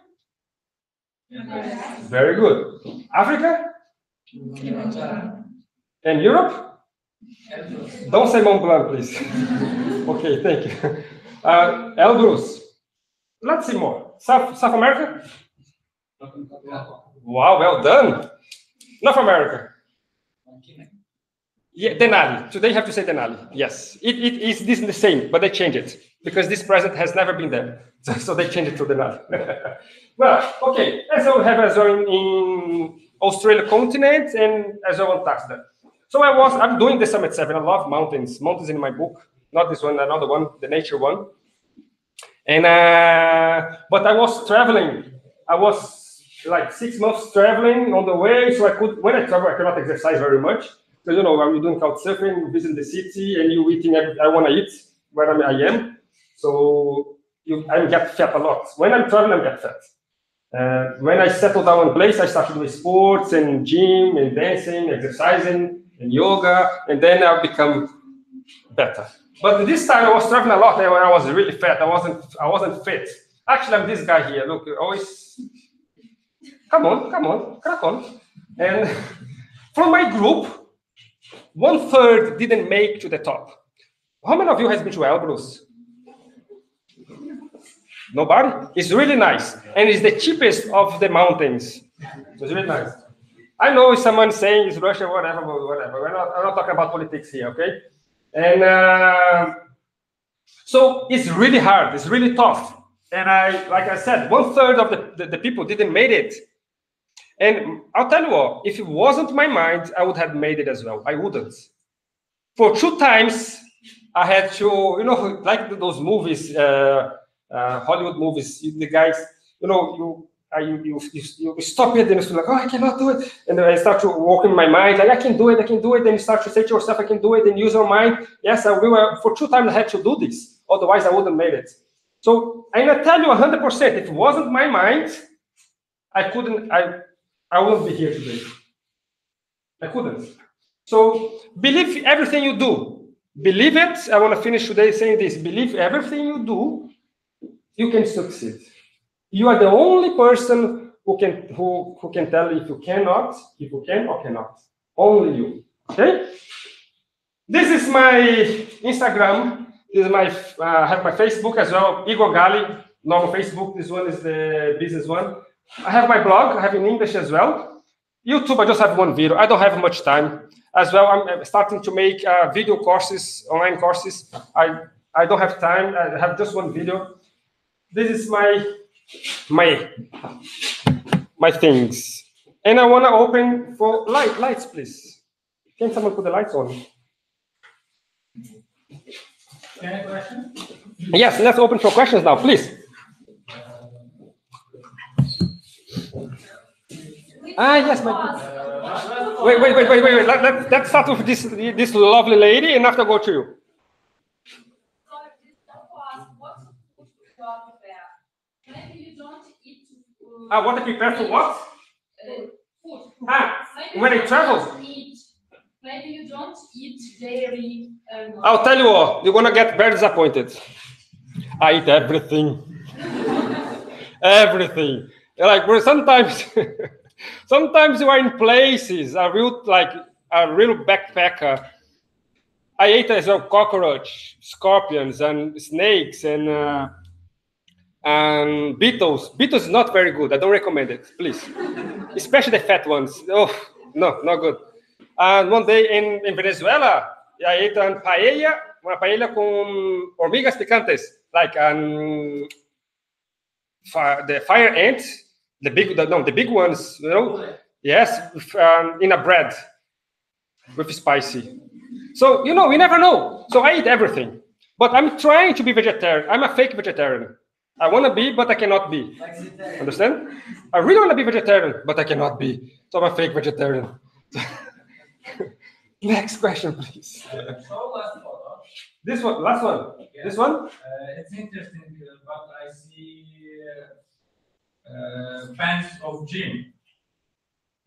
Very good. Africa? And Europe? Don't say Mont Blanc, please. Okay, thank you. Elbrus. Let's see more. South America? Wow, well done. North America? Yeah, Denali. Today you have to say Denali. Yes, it is this the same, but they changed it because this present has never been there, so they changed it to Denali. Well, okay. As well, we have as well in Australia continent and as well Antarctica. So I'm doing the Summit 7. I love mountains. Mountains in my book, not this one, another one, the nature one. And but I was traveling. I was like 6 months traveling on the way, so when I travel, I cannot exercise very much. So, you know, when you're doing couch surfing, visiting the city, and you eating everything I want to eat where I am. So I get fat a lot. When I'm traveling, I get fat. When I settle down in place, I start doing sports and gym and dancing, exercising and yoga, and then I'll become better. But this time I was traveling a lot, and I was really fat. I wasn't fit. Actually, I'm this guy here. Look, always. Come on, crack on. And from my group, 1/3 didn't make to the top. How many of you has been to Elbrus? Nobody? It's really nice. And it's the cheapest of the mountains. It's really nice. I know someone saying it's Russia, whatever. I'm not talking about politics here, okay? And so it's really hard. It's really tough. And like I said, 1/3 of the people didn't make it. And I'll tell you what, if it wasn't my mind, I would have made it as well. I wouldn't. For 2 times, I had to, you know, like those movies, Hollywood movies, the guys, you know, you stop it, and you feel like, oh, I cannot do it. And then I start to walk in my mind, like, I can do it. Then you start to say to yourself, I can do it, and use your mind. Yes, I will. For 2 times, I had to do this. Otherwise, I wouldn't have made it. So I tell you 100%, if it wasn't my mind, I wouldn't be here today. I couldn't. So believe everything you do. Believe it. I want to finish today saying this. Believe everything you do, you can succeed. You are the only person who can tell if you cannot, if you can or cannot. Only you. Okay? This is my Instagram. This is I have my Facebook as well. Igor Galli, normal Facebook. This one is the business one. I have my blog. I have in English as well. YouTube, I just have 1 video. I don't have much time. As well, I'm starting to make video courses, online courses. I don't have time. I have just 1 video. This is my things. And I want to open for lights, please. Can someone put the lights on? Any question? Yes, let's open for questions now, please. Yes, wait. Let's start with this lovely lady, and after go to you. Maybe you don't eat food. What I prepare for what? Food. When I travel. Maybe you don't eat dairy. I'll tell you what, you're gonna get very disappointed. I eat everything. Everything. Like sometimes you are in places, a real backpacker. I ate as well cockroach, scorpions, and snakes, and beetles. Beetles is not very good. I don't recommend it, please. Especially the fat ones. Oh, no, not good. And one day in Venezuela, I ate una paella con hormigas picantes, like the fire ant, the big ones, you know. Yes, in a bread with spicy. So, you know, we never know. So I eat everything. But I'm trying to be vegetarian. I'm a fake vegetarian. I want to be, but I cannot be. Understand? I really want to be vegetarian, but I cannot be. So I'm a fake vegetarian. Next question, please. So last photo. This one, last one. Yeah. This one? It's interesting, but I see pants of gym.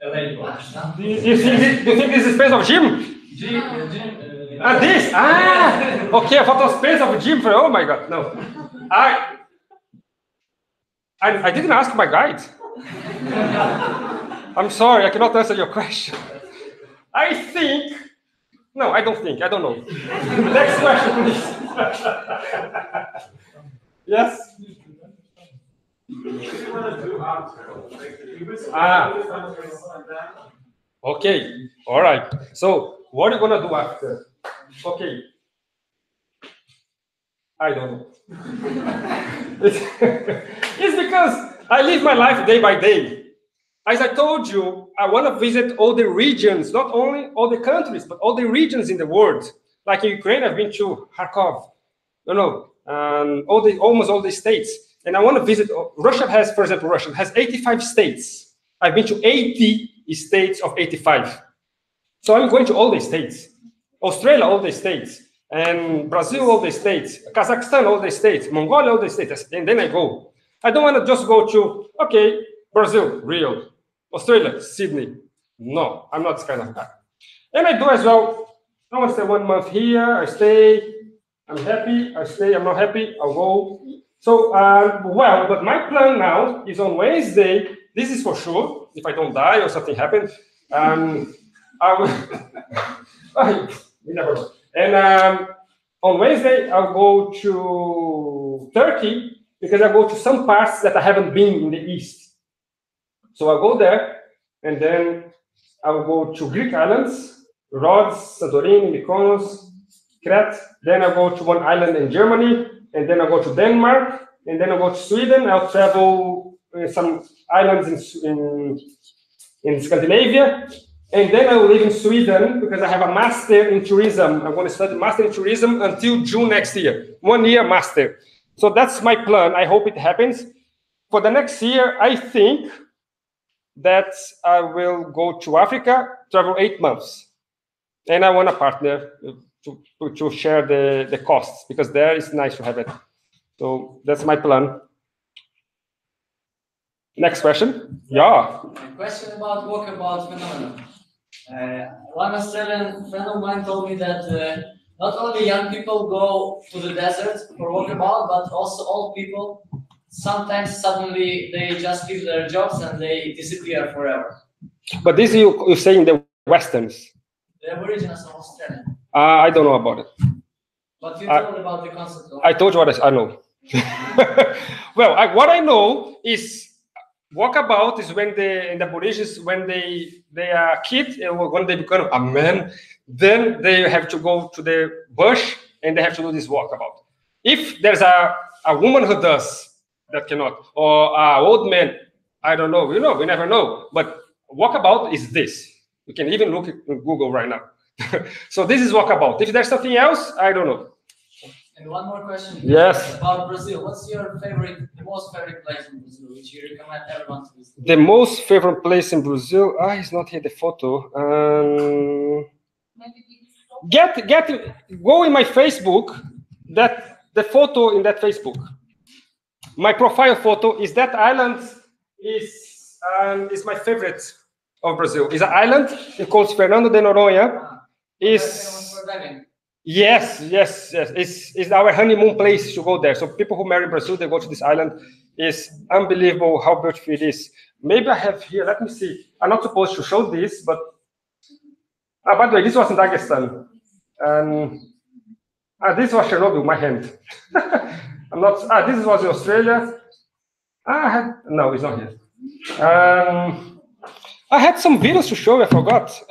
LA watch. Do you think this is space of gym? This? Okay, I thought it was space of gym. Oh my God, no. I didn't ask my guide. I'm sorry, I cannot answer your question. I think, no, I don't think, I don't know. Next question, please. Yes? Okay, all right. So, what are you gonna do after? Okay. I don't know. It's because I live my life day by day. As I told you, I want to visit all the regions, not only all the countries, but all the regions in the world. Like in Ukraine, I've been to Kharkov, almost all the states. And I want to visit. Russia has, for example, Russia has 85 states. I've been to 80 states of 85. So I'm going to all the states. Australia, all the states. And Brazil, all the states. Kazakhstan, all the states. Mongolia, all the states. And then I go. I don't want to just go to, okay, Brazil, Rio. Australia, Sydney. No, I'm not this kind of guy. And I do as well. I want to stay 1 month here. I stay. I'm happy. I stay. I'm not happy. I'll go. So, but my plan now is on Wednesday. This is for sure. If I don't die or something happens, I will. We never know. And on Wednesday, I'll go to Turkey because I go to some parts that I haven't been in the east. So I'll go there, and then I'll go to Greek islands, Rhodes, Santorini, Mykonos, Crete. Then I'll go to one island in Germany, and then I'll go to Denmark, and then I'll go to Sweden. I'll travel some islands in Scandinavia, and then I will live in Sweden because I have a master in tourism. I'm going to study master in tourism until June next year. 1 year master. So that's my plan. I hope it happens. For the next year, I think that I will go to Africa, travel 8 months. And I want a partner to share the costs, because there it's nice to have it. So that's my plan. Next question. Yeah. A question about walkabout phenomenon. One Australian friend of mine told me that not only young people go to the desert for walkabout, but also old people. Sometimes suddenly they just leave their jobs and they disappear forever. But this you're saying the Westerns. The Aborigines of Australia. I don't know about it. But you told about the concept of... I told you what I know. Well, what I know is walkabout is when the Aborigines, when they are a kid, when they become a man, then they have to go to the bush and they have to do this walkabout. If there's a woman who does, that cannot, or an old man, I don't know, we never know. But walkabout is this. You can even look at Google right now. So this is walkabout. If there's something else, I don't know. And one more question. Yes. About Brazil. What's your the most favorite place in Brazil, which you recommend everyone to visit? The most favorite place in Brazil, it's not here, the photo. Go in my Facebook, the photo in that Facebook. My profile photo is that island is my favorite of Brazil. It's an island. It's called Fernando de Noronha. Yes. It's our honeymoon place to go there. So people who marry Brazil, they go to this island. It's unbelievable how beautiful it is. Maybe I have here. Let me see. I'm not supposed to show this, but by the way, this was in Dagestan, and this was Chernobyl. My hand. I'm not. This was in Australia. No, it's not here. I had some videos to show you. I forgot.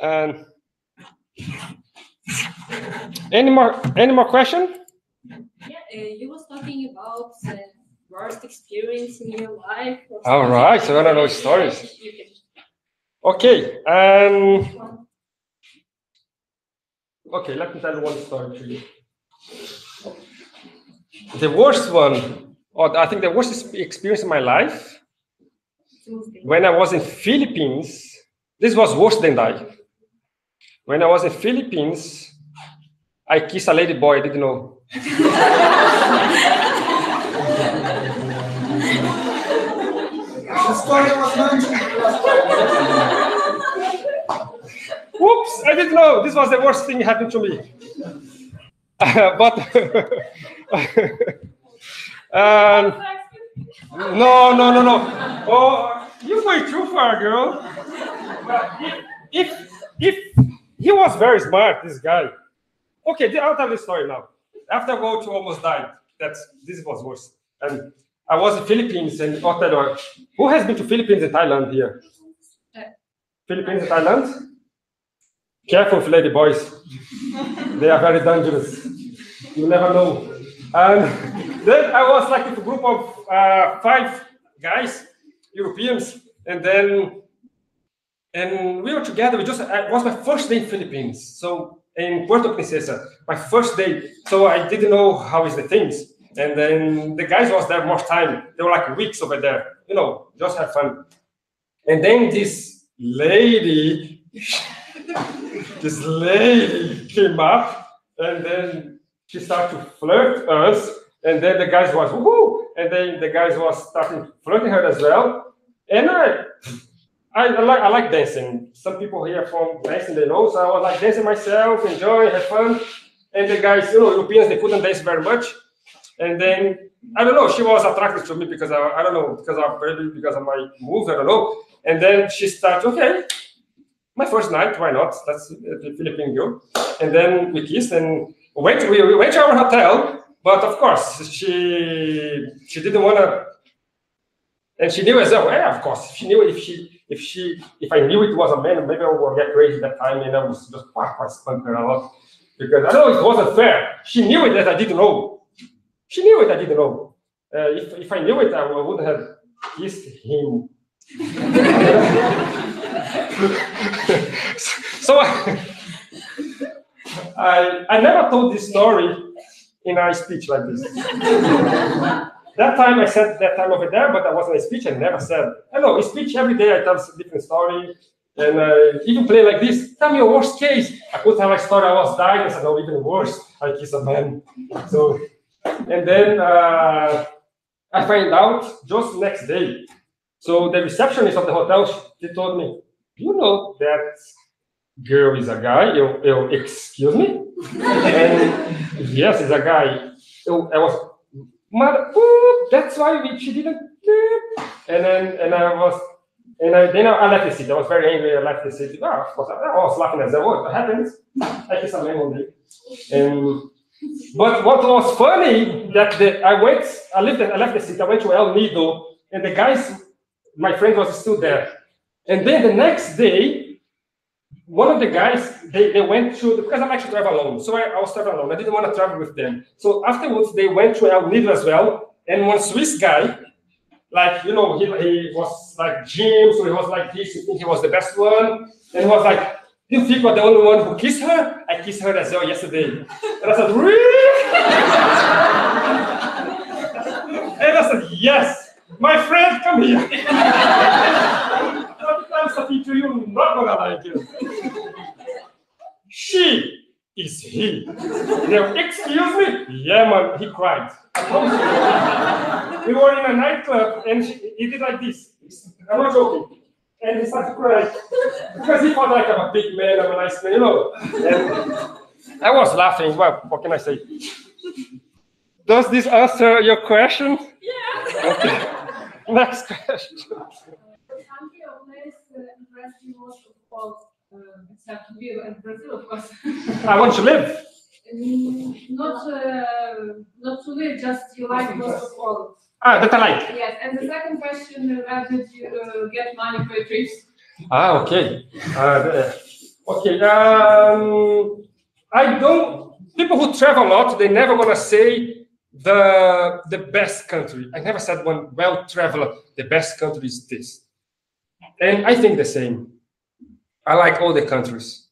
Any more question? Yeah, you was talking about worst experience in your life. All right, so I don't know stories. Okay. Okay, let me tell you one story to you. The worst one, or I think the worst experience in my life, when I was in Philippines. This was worse than that. When I was in Philippines, I kissed a lady boy. I didn't know. The story was mentioned. Whoops, I didn't know. This was the worst thing happened to me. But no. Oh, you're going too far, girl. But if he was very smart, this guy. Okay, I'll tell the story now. After I go to almost died, this was worse. And I was in Philippines and who has been to Philippines and Thailand here? Philippines and Thailand? Careful, lady boys. They are very dangerous. You never know. And then I was like with a group of 5 guys, Europeans, and we were together. It was my first day in Philippines, so in Puerto Princesa, my first day. So I didn't know how is the things, and then the guys was there more time. They were like weeks over there, just have fun. And then this lady came up, and then she started to flirt us, and then the guys was woohoo, and then the guys was starting flirting her as well. And I like dancing. Some people here from dancing, they know, so I was like dancing myself, enjoy, have fun. And the guys, Europeans, they couldn't dance very much. And then I don't know, she was attracted to me because I don't know, because of my moves, I don't know. And then she started, okay, my first night, why not? That's the Philippine girl. And then we kissed and we went to our hotel, but of course she didn't want to, and she knew as well. Yeah, of course, she knew if I knew it was a man, maybe I would get crazy that time, and I was just spunk her a lot because I know it wasn't fair. She knew it that I didn't know. She knew it I didn't know. If I knew it, I wouldn't have kissed him. So I never told this story in a speech like this. That time I said that time over there, but I wasn't a speech. I never said. I know a speech every day. I tell a different story, and even play like this. Tell me your worst case. I could tell my story. I was dying. I said, no, even worse. I kiss a man. So, and then I find out just next day. So the receptionist of the hotel, she told me, you know that girl is a guy. You excuse me? And yes, it's a guy. I was. Mother, that's why she didn't. And then I left the seat. I was very angry. I left the seat. Oh, of course, I was laughing as well. What happens? I kiss a man one day. But what was funny that I left the seat. I went to El Nido, and the guys, my friend was still there. And then the next day, one of the guys, they went to, because I like to travel alone, so I was traveling alone. I didn't want to travel with them. So afterwards, they went to El Nido as well, and one Swiss guy, like, he was like Jim, so he was like this, you think he was the best one, and he was like, you think you're the only one who kissed her? I kissed her as well yesterday. And I said, really? And I said, yes, my friend, come here. Something to you, not gonna like it. She is he. Now, excuse me? Yeah, man, he cried. We were in a nightclub and he did like this. I'm not joking. And he started to cry. Because he thought like I'm a big man, I'm a nice man, And I was laughing. Well, what can I say? Does this answer your question? Yeah. Okay. Next question. Country or place impressed you most of all, except Lviv and Brazil, of course? I want to live. Not to live, just you like most of all. That I like. Yes, and the second question, where did you get money for your trips? Okay. Okay. I don't. People who travel a lot, they never gonna say the best country. I never said one well-traveler. The best country is this. And I think the same. I like all the countries.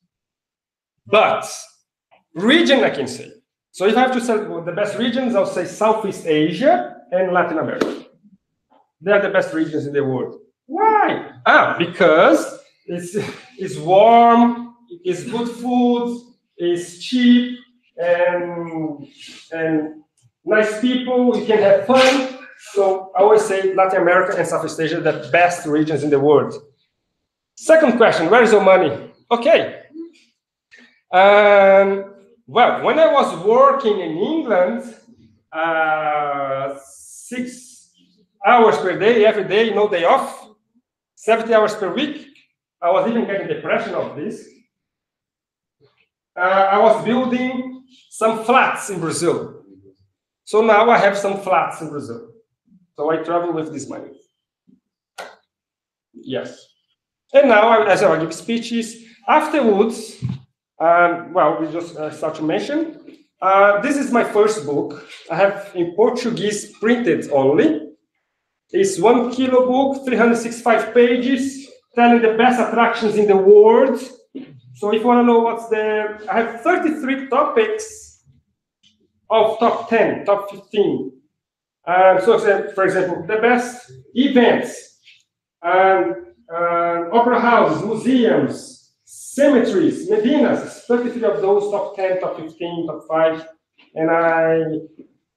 But region I can say. So if I have to say the best regions, I'll say Southeast Asia and Latin America. They are the best regions in the world. Why? Because it's warm, it's good food, it's cheap, and nice people, you can have fun. So I always say Latin America and Southeast Asia are the best regions in the world. Second question, where is your money? Okay, Well, when I was working in England, 6 hours per day, every day, no day off, 70 hours per week. I was even getting depression of this. I was building some flats in Brazil. So now I have some flats in Brazil. So I travel with this money. Yes. And now, as I give speeches, afterwards, well, we just start to mention. This is my first book. I have in Portuguese printed only. It's 1 kilo book, 365 pages, telling the best attractions in the world. So if you want to know what's the, I have 33 topics of top 10, top 15. So for example, the best events, opera houses, museums, cemeteries, medinas, 33 of those, top 10, top 15, top 5. And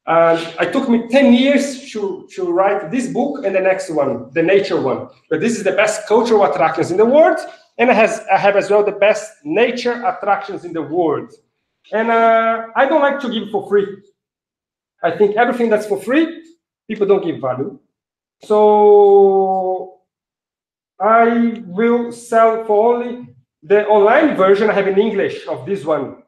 it took me 10 years to write this book and the next one, the nature one. But this is the best cultural attractions in the world. And I have as well the best nature attractions in the world. And I don't like to give for free. I think everything that's for free, people don't give value. So I will sell for only the online version I have in English of this one.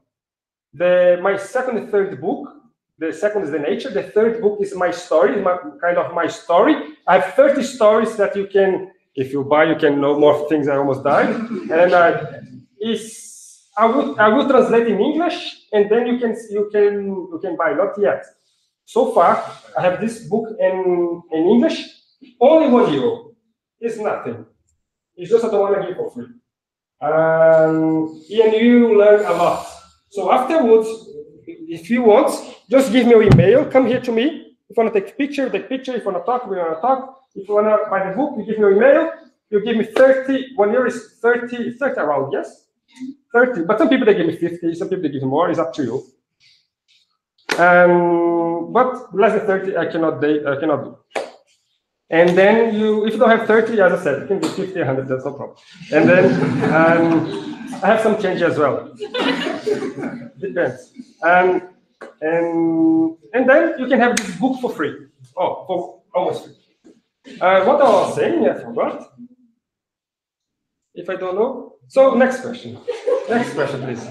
My second and third book. The second is the nature. The third book is my story, kind of my story. I have 30 stories that you can, if you buy, you can know more things. I almost died. And I will translate in English, and then you can buy. Not yet. So far, I have this book in English. Only €1. It's nothing. It's just I don't want to give for free. And you learn a lot. So afterwards, if you want, just give me your email. Come here to me. If you want to take a picture, take a picture. If you want to talk, we want to talk. If you want to buy the book, you give me your email. You give me 30. €1 is 30 around, yes? 30. But some people, they give me 50. Some people, they give me more. It's up to you. But less than 30, I cannot do. And then if you don't have 30, as I said, you can do 50, 100, that's no problem. And then I have some change as well. Depends. And then you can have this book for free. Oh, for almost free. What I was saying, I forgot. If I don't know. So next question. Next question, please.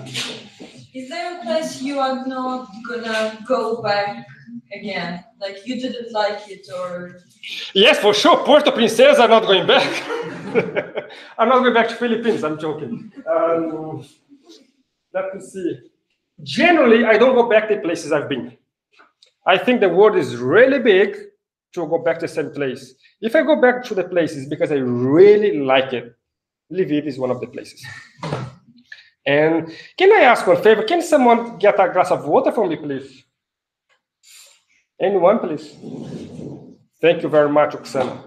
Is there a place you are not gonna go back again? Like you didn't like it, or? Yes, for sure. Puerto Princesa, I'm not going back. I'm not going back to Philippines. I'm joking. Let me see. Generally, I don't go back to places I've been. I think the world is really big to go back to the same place. If I go back to the places because I really like it, Lviv is one of the places. And can I ask one favor? Can someone get a glass of water for me, please? Anyone, please? Thank you very much, Oksana.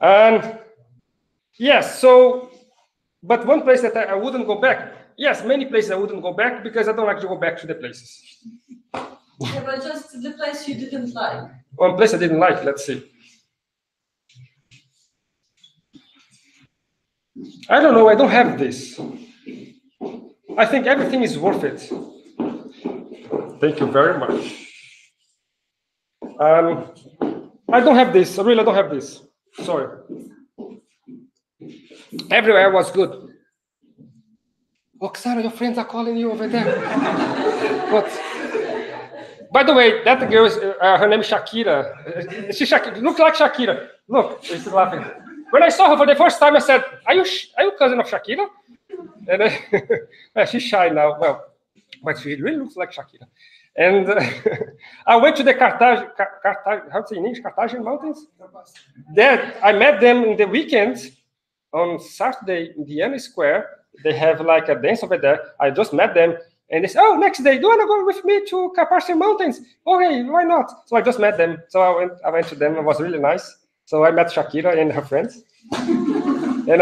And yes, so, but one place that I wouldn't go back. Yes, many places I wouldn't go back because I don't like to go back to the places. Yeah, but just the place you didn't like. One place I didn't like, let's see. I don't know, I don't have this. I think everything is worth it. Thank you very much. I don't have this, I really don't have this. Sorry. Everywhere was good. Oksana, your friends are calling you over there. What? By the way, that girl is, her name is Shakira. She looks like Shakira. Look, she's laughing. When I saw her for the first time, I said, "Are you cousin of Shakira?" And she's shy now. Well, but she really looks like Shakira. And I went to the Carthagian Mountains. There, I met them in the weekend on Saturday in Vienna Square. They have like a dance over there. I just met them. And they said, "Oh, next day, do you want to go with me to Carpathian Mountains?" Okay, why not? So I just met them. So I went to them. It was really nice. So I met Shakira and her friends. And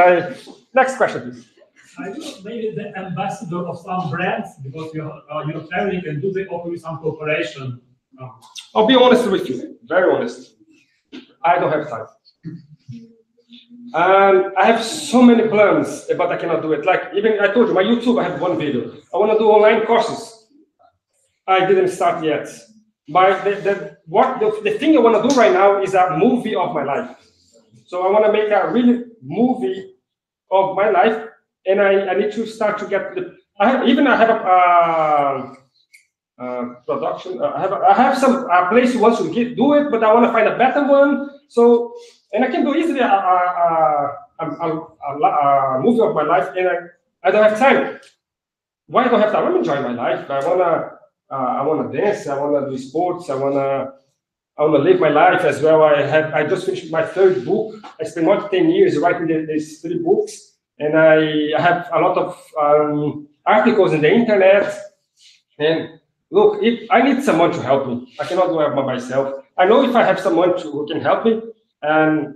next question, please. Are you maybe the ambassador of some brands because you're traveling, and do they offer you some cooperation? I'll be honest with you, very honest. I don't have time. And I have so many plans, but I cannot do it. Like even I told you, my YouTube, I have one video. I want to do online courses. I didn't start yet. But the thing I want to do right now is a movie of my life. So I want to make a really movie of my life, and I need to start to get the. I have a production. I have some place who wants to do it, but I want to find a better one. So, and I can do easily a movie of my life, and I don't have time. Why I don't have time? I'm enjoying my life. I wanna dance. I wanna do sports. I wanna live my life as well. I just finished my third book. I spent more than 10 years writing these 3 books, and I have a lot of articles in the internet. And look, if I need someone to help me, I cannot do it by myself. I know if I have someone who can help me, and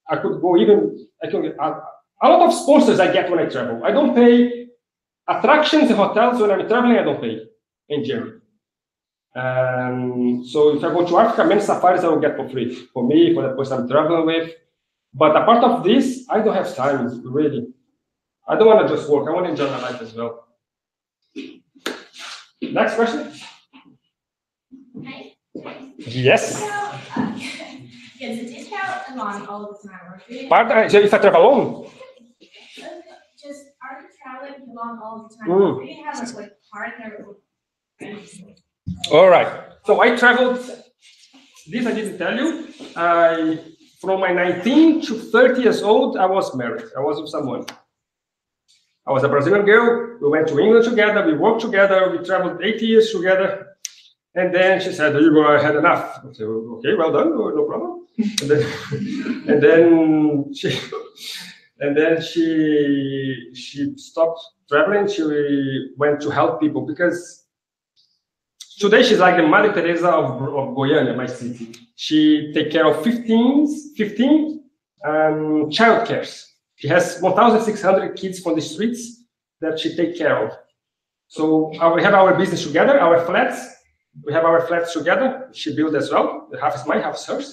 I could go even. I can get a lot of sponsors I get when I travel. I don't pay attractions and hotels when I'm traveling. I don't pay in Germany. So if I go to Africa, many safaris I will get for free for me, for the person I'm traveling with. But apart of this, I don't have time really. I don't want to just work. I want to enjoy my life as well. Next question. Hi. Yes. So, yes, it is travel alone all the time, or do you? Pardon? So if I travel alone? Just are you traveling alone all the time? Or do you have a partner or friends? All right. So I traveled. This I didn't tell you. From my 19 to 30 years old, I was married. I was with someone. I was a Brazilian girl. We went to England together. We worked together. We traveled 8 years together. And then she said, "Igor, I had enough." I said, "Okay, well done, no problem." And then she stopped traveling. She went to help people because today she's like the Mother Teresa of Goiânia, my city. She takes care of 15 child cares. She has 1,600 kids from the streets that she takes care of. So we have our business together, our flats. We have our flats together. She built as well. Half is mine, half is hers.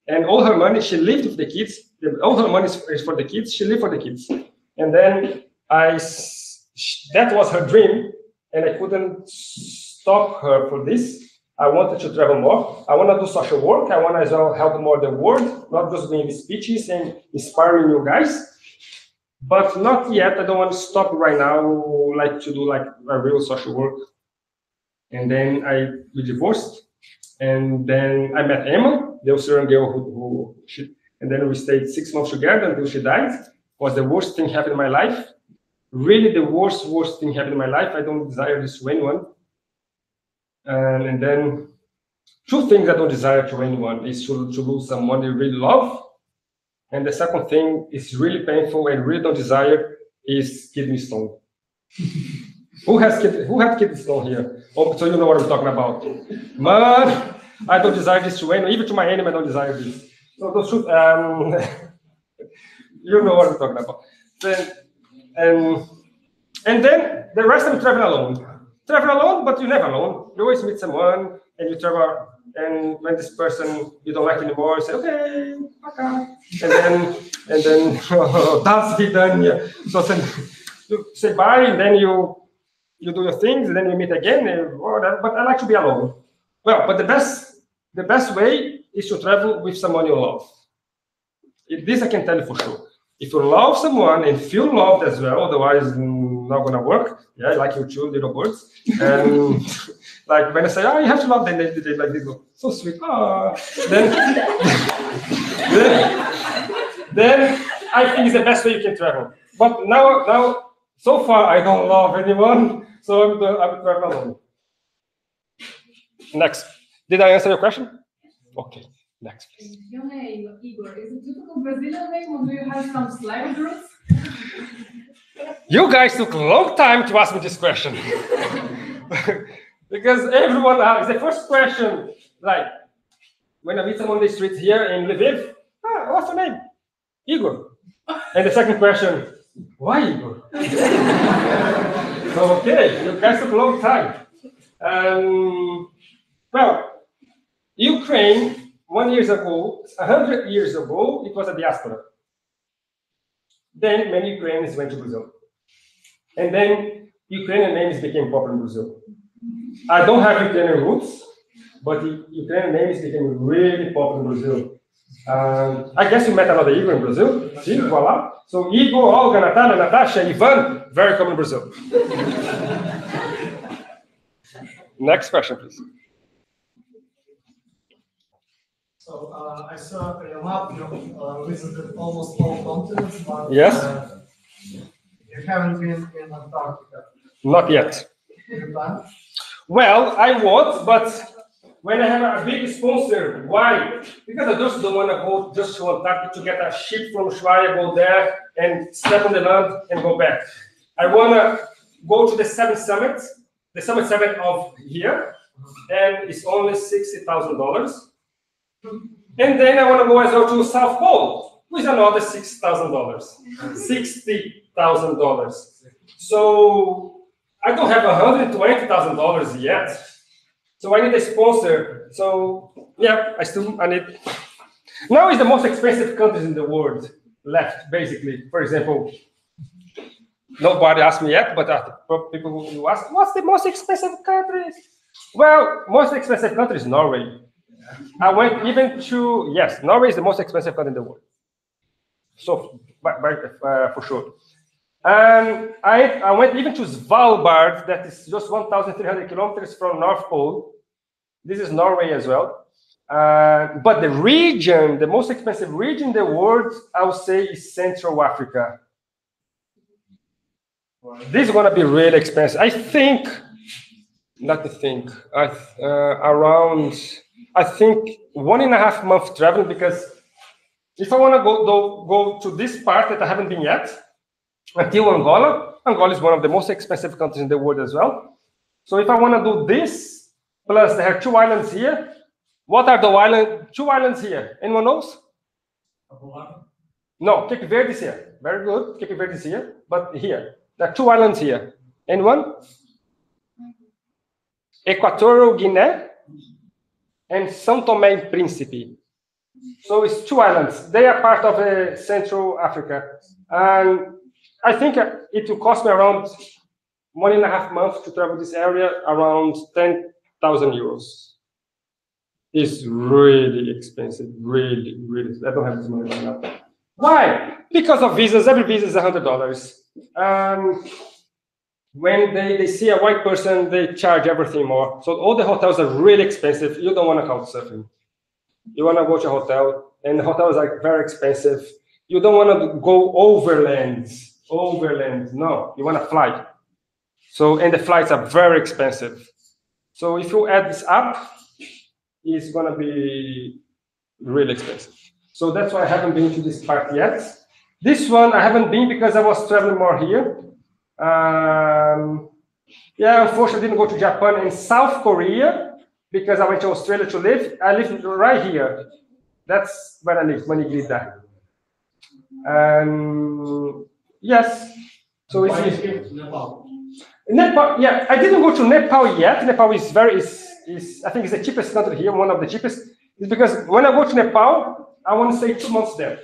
And all her money, she lived with the kids. All her money is for the kids. She lived for the kids. And then that was her dream. And I couldn't stop her for this. I wanted to travel more. I want to do social work. I want to as well help more the world, not just doing speeches and inspiring you guys. But not yet. I don't want to stop right now, like to do like a real social work. And then we divorced, and then I met Emma, the Australian girl and then we stayed 6 months together until she died. It was the worst thing happened in my life. Really, the worst thing happened in my life. I don't desire this to anyone. And then 2 things I don't desire to anyone is to lose someone they really love. And the second thing is really painful and really don't desire is kidney stone. Who has kidney stone here? Oh, so you know what I'm talking about. Man, I don't desire this to anyone. Even to my enemy, I don't desire this. So those 2, you know what I'm talking about. And then the rest I'm traveling alone. Travel alone, but you're never alone. You always meet someone and you travel. And when this person you don't like anymore, you say, "Okay, okay." And then that's vidania. So you say bye, and then you do your things, and then you meet again. But I like to be alone. Well, but the best way is to travel with someone you love. This I can tell you for sure. If you love someone and feel loved as well, otherwise not gonna work. Yeah, like your 2 little birds. And like when I say, "Oh, you have to love them," they like this, go, "So sweet." Oh. Then I think it's the best way you can travel. But now so far I don't love anyone, so I'm traveling alone. Next, did I answer your question? Okay. Next, please. Your name, Igor, is a typical Brazilian name, or do you have some Slavic roots? You guys took a long time to ask me this question. Because everyone asks the first question, like, when I meet someone on the street here in Lviv, what's your name? Igor. And the second question, why Igor? So, okay, you guys took a long time. Well, Ukraine, 100 years ago, it was a diaspora. Then many Ukrainians went to Brazil. And then Ukrainian names became popular in Brazil. I don't have Ukrainian roots, but the Ukrainian names became really popular in Brazil. I guess you met another Igor in Brazil. See, voila. So Igor, Olga, Natalia, Natasha, Ivan, very common in Brazil. Next question, please. So I saw your map, you visited almost all continents, but Yes. You haven't been in Antarctica. Not yet. You plan? Well, I was, but when I have a big sponsor, why? Because I just don't want to go just to Antarctica to get a ship from Ushuaia, go there and step on the land and go back. I want to go to the seventh summit, the summit 7 of here, and it's only $60,000. And then I want to go as well to South Pole, with another $6,000, $60,000. So I don't have $120,000 yet. So I need a sponsor. So yeah, I need. Now is the most expensive countries in the world left, basically. For example, nobody asked me yet, but people who ask, what's the most expensive countries? Well, most expensive country is Norway. I went even to, yes, Norway is the most expensive country in the world. So, for sure. And I went even to Svalbard, that is just 1,300 kilometers from North Pole. This is Norway as well. But the region, the most expensive region in the world, I would say is Central Africa. This is going to be really expensive. I think, not to think, around, I think 1.5 months traveling, because if I want to go to this part that I haven't been yet, until Angola. Angola is one of the most expensive countries in the world as well. So if I want to do this, plus there are 2 islands here. What are the 2 islands here? Anyone knows? No, Cape Verde is here. Very good. Cape Verde is here. But here, there are 2 islands here. Anyone? Equatorial Guinea and São Tomé and Príncipe. So it's 2 islands. They are part of Central Africa. And I think it will cost me around 1.5 months to travel this area, around 10,000 euros. It's really expensive, really. I don't have this money right now. Why? Because of visas. Every visa is $100. When they see a white person, they charge everything more. So all the hotels are really expensive. You don't want to couch surfing. You want to go to a hotel, and the hotels are very expensive. You don't want to go overland. No, you want to fly. So, and the flights are very expensive. So if you add this up, it's going to be really expensive. So that's why I haven't been to this part yet. This one I haven't been because I was traveling more here. Yeah, unfortunately I didn't go to Japan and South Korea because I went to Australia to live. I live right here. That's where I live, Manigrida. Yes. So it's Nepal. Nepal. Yeah, I didn't go to Nepal yet. Nepal is I think it's the cheapest country here, one of the cheapest. It's because when I go to Nepal, I want to stay 2 months there.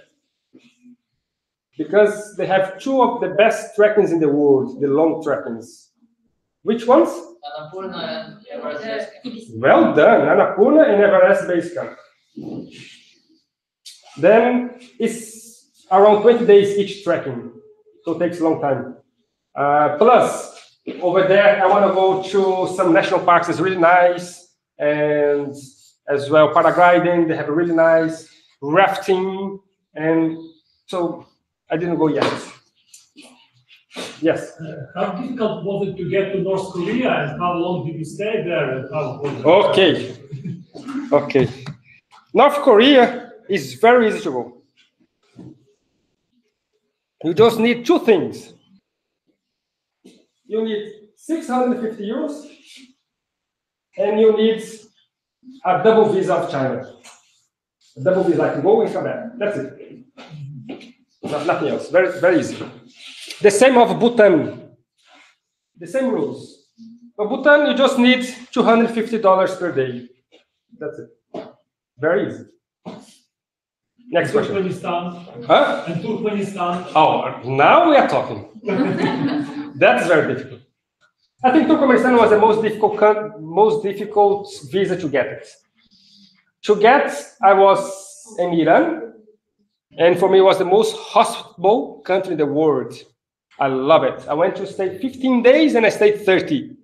Because they have 2 of the best trekkings in the world, the long trekkings. Which ones? Annapurna and Everest Base Camp. Well done, Annapurna and Everest Base Camp. Then it's around 20 days each trekking, so it takes a long time. Plus, over there, I want to go to some national parks. It's really nice, and as well paragliding. They have a really nice rafting, and so I didn't go yet. Yes. How difficult was it to get to North Korea, and how long did you stay there? And how Okay. North Korea is very easy to go. You just need 2 things. You need 650 euros, and you need a double visa of China. A double visa, like go and come back. That's it. Nothing else. Very easy. The same of Bhutan. The same rules. For Bhutan, you just need $250 per day. That's it. Very easy. Next question. Turkmenistan. Huh? And Turkmenistan. Oh, now we are talking. That's very difficult. I think Turkmenistan was the most difficult visa to get. I was in Iran, and for me, it was the most hospitable country in the world. I love it. I went to stay 15 days, and I stayed 30.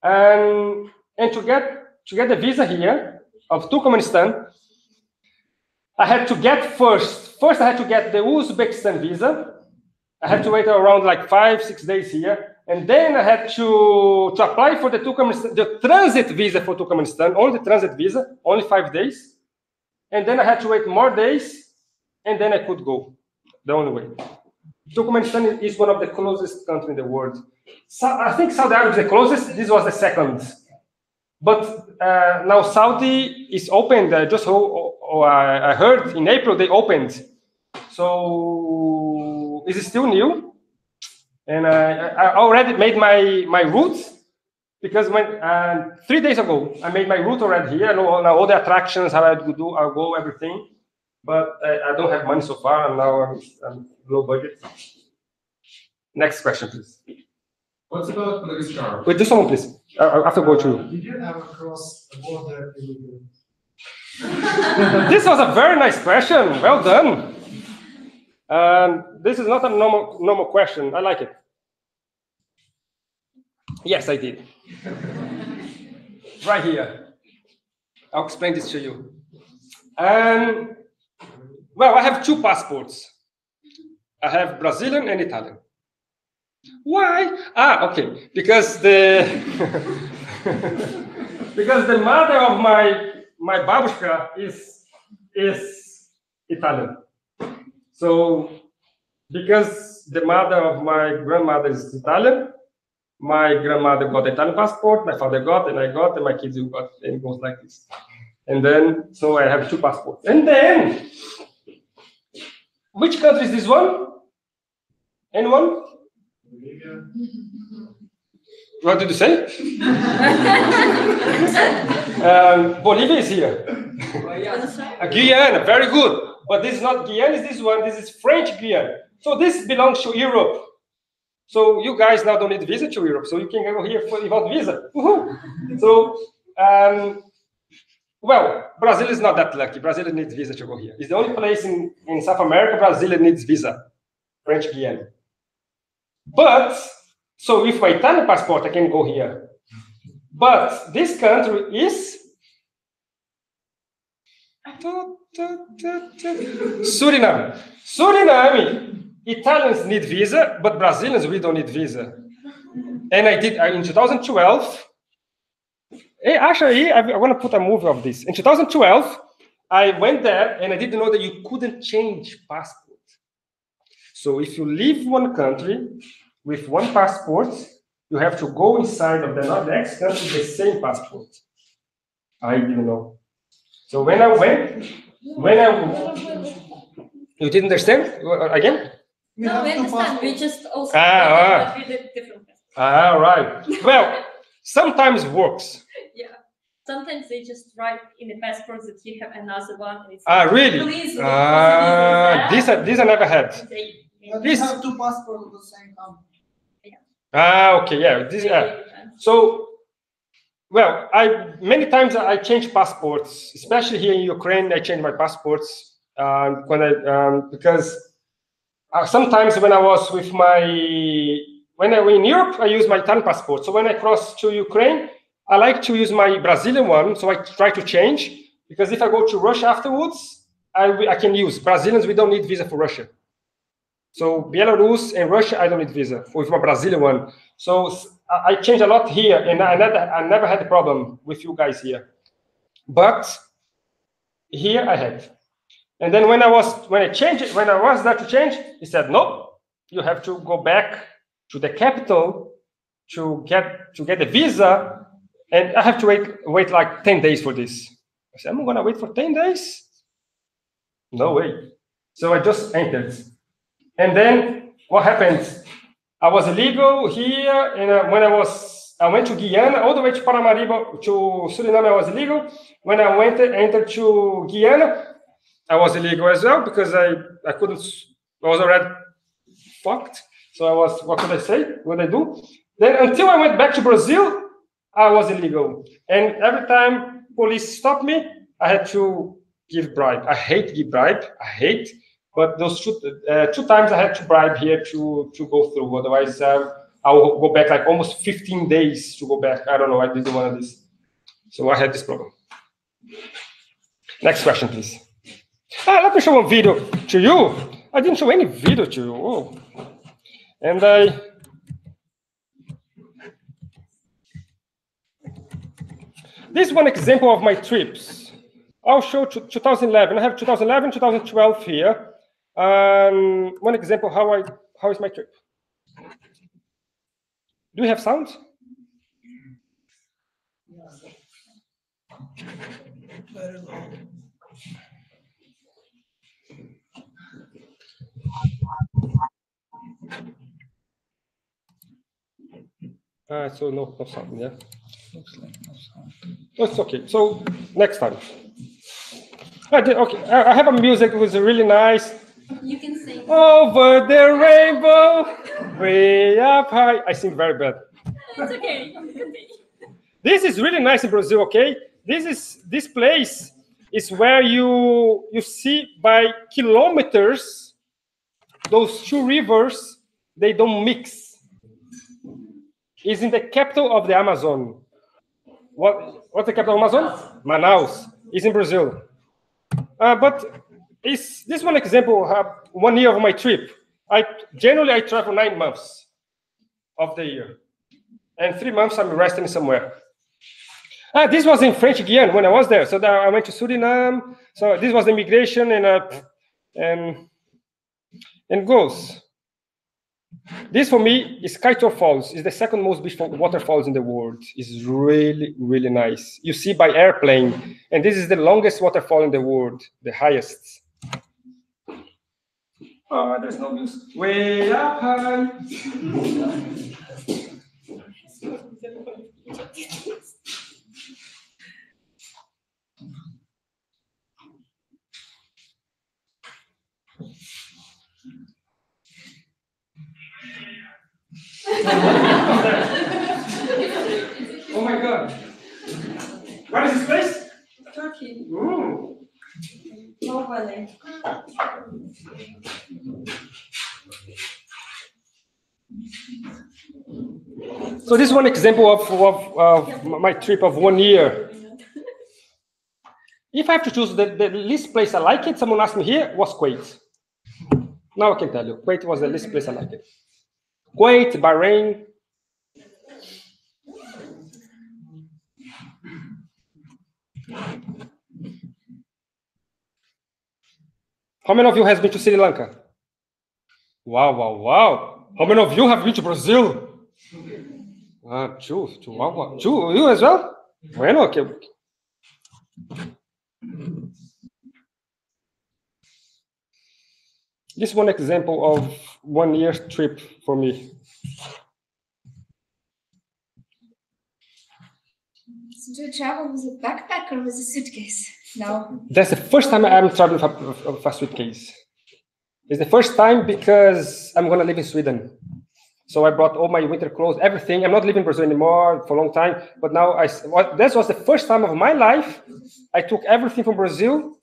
And to get the visa here of Turkmenistan, I had to get first I had to get the Uzbekistan visa. I had to wait around like 5-6 days here. And then I had to apply for the transit visa for Turkmenistan, only the transit visa, only 5 days. And then I had to wait more days, and then I could go, the only way. Turkmenistan is one of the closest countries in the world. So I think Saudi Arabia is the closest, this was the second. But now Saudi is opened, I heard in April they opened. So it's still new. And I already made my route, because when 3 days ago I made my route already here. I know all the attractions, how I'll go, everything. But I don't have money so far, and now I'm low budget. Next question, please. What's about Madagascar? Wait, just someone, please. I have to go to you. Did you ever cross the border illegally? This was a very nice question. Well done. This is not a normal question. I like it. Yes, I did. Right here. I'll explain this to you. Well, I have 2 passports. I have Brazilian and Italian. Why? Okay. Because the mother of my babushka is Italian. So, because the mother of my grandmother is Italian, my grandmother got the Italian passport, my father got, and I got, and my kids got, and it goes like this. And then, so I have 2 passports. And then, which country is this one? Anyone? Bolivia. What did you say? Bolivia is here. Guyana, very good. But this is not Guyana, is this one. This is French Guyana. So this belongs to Europe. So you guys now don't need visa to Europe. So you can go here without visa. So, well, Brazil is not that lucky. Brazil needs visa to go here. It's the only place in South America Brazil needs visa. French Guyana. But, so with my Italian passport, I can go here. But this country is Suriname. Suriname, Italians need visa, but Brazilians, we don't need visa. And I did, in 2012, actually, I want to put a movie of this. In 2012, I went there, and I didn't know that you couldn't change passport. So if you leave one country with one passport, you have to go inside of the next country with the same passport. I didn't know. So when I went, you didn't understand again? No, we understand. We just also different. Right. Well, sometimes works. Yeah. Sometimes they just write in the passport that you have another one. And it's really? This I never had. This have 2 passports of the same company. Okay, yeah. This, so, well, many times I change passports, especially here in Ukraine. I change my passports because sometimes when I was when I was in Europe, I use my Italian passport. So when I cross to Ukraine, I like to use my Brazilian one. So I try to change, because if I go to Russia afterwards, I can use Brazilians. We don't need visa for Russia. So Belarus and Russia, I don't need visa with my Brazilian one. So I changed a lot here, and I never had a problem with you guys here. But here I had. And then when I was there to change, he said, no, you have to go back to the capital to get the visa, and I have to wait like 10 days for this. I said, I'm gonna wait for 10 days? No way. So I just entered. And then what happened? I was illegal here, and when I went to Guyana, all the way to Paramaribo, to Suriname, I was illegal. When I entered to Guyana, I was illegal as well because I couldn't. I was already fucked. So I was. What could I say? What did I do? Then until I went back to Brazil, I was illegal. And every time police stopped me, I had to give bribe. I hate give bribe. I hate. But those two times I had to bribe here to go through. Otherwise, I will go back like almost 15 days to go back. I don't know. I didn't want this. So I had this problem. Next question, please. Let me show one video to you. I didn't show any video to you. Oh. And this is one example of my trips. I'll show 2011. I have 2011, 2012 here. One example how is my trip. Do we have sound? Very low. So no sound, yeah? Oh, it's okay. So next time. Okay, I have a music that was really nice. You can sing. Over the rainbow, way up high. I sing very bad. It's okay. Continue. This is really nice in Brazil, okay? This place is where you see by kilometers those two rivers, they don't mix. It's in the capital of the Amazon. What's the capital of Amazon? Manaus. It's in Brazil. But is this one example? 1 year of my trip. Generally I travel 9 months of the year, and 3 months I'm resting somewhere. This was in French Guiana when I was there. So I went to Suriname. So this was the immigration and goes. This for me is Kaito Falls. It's the second most beautiful waterfalls in the world. It's really, really nice. You see by airplane, and this is the longest waterfall in the world, the highest. Oh, there's no music. Way up high. Oh my God. Where is this place? Turkey. Ooh. Low valley. So this is one example of my trip of 1 year. If I have to choose the least place I like it, someone asked me here, was Kuwait. Now I can tell you, Kuwait was the least place I like it. Kuwait, Bahrain. How many of you has been to Sri Lanka? Wow, wow, wow. How many of you have been to Brazil? Two. Wow. Two, you as well? Bueno, okay. This is one example of 1 year trip for me. So do you travel with a backpack or with a suitcase? No. That's the first time I'm traveling with a suitcase. It's the first time because I'm going to live in Sweden. So I brought all my winter clothes, everything. I'm not living in Brazil anymore for a long time. But now, this was the first time of my life I took everything from Brazil,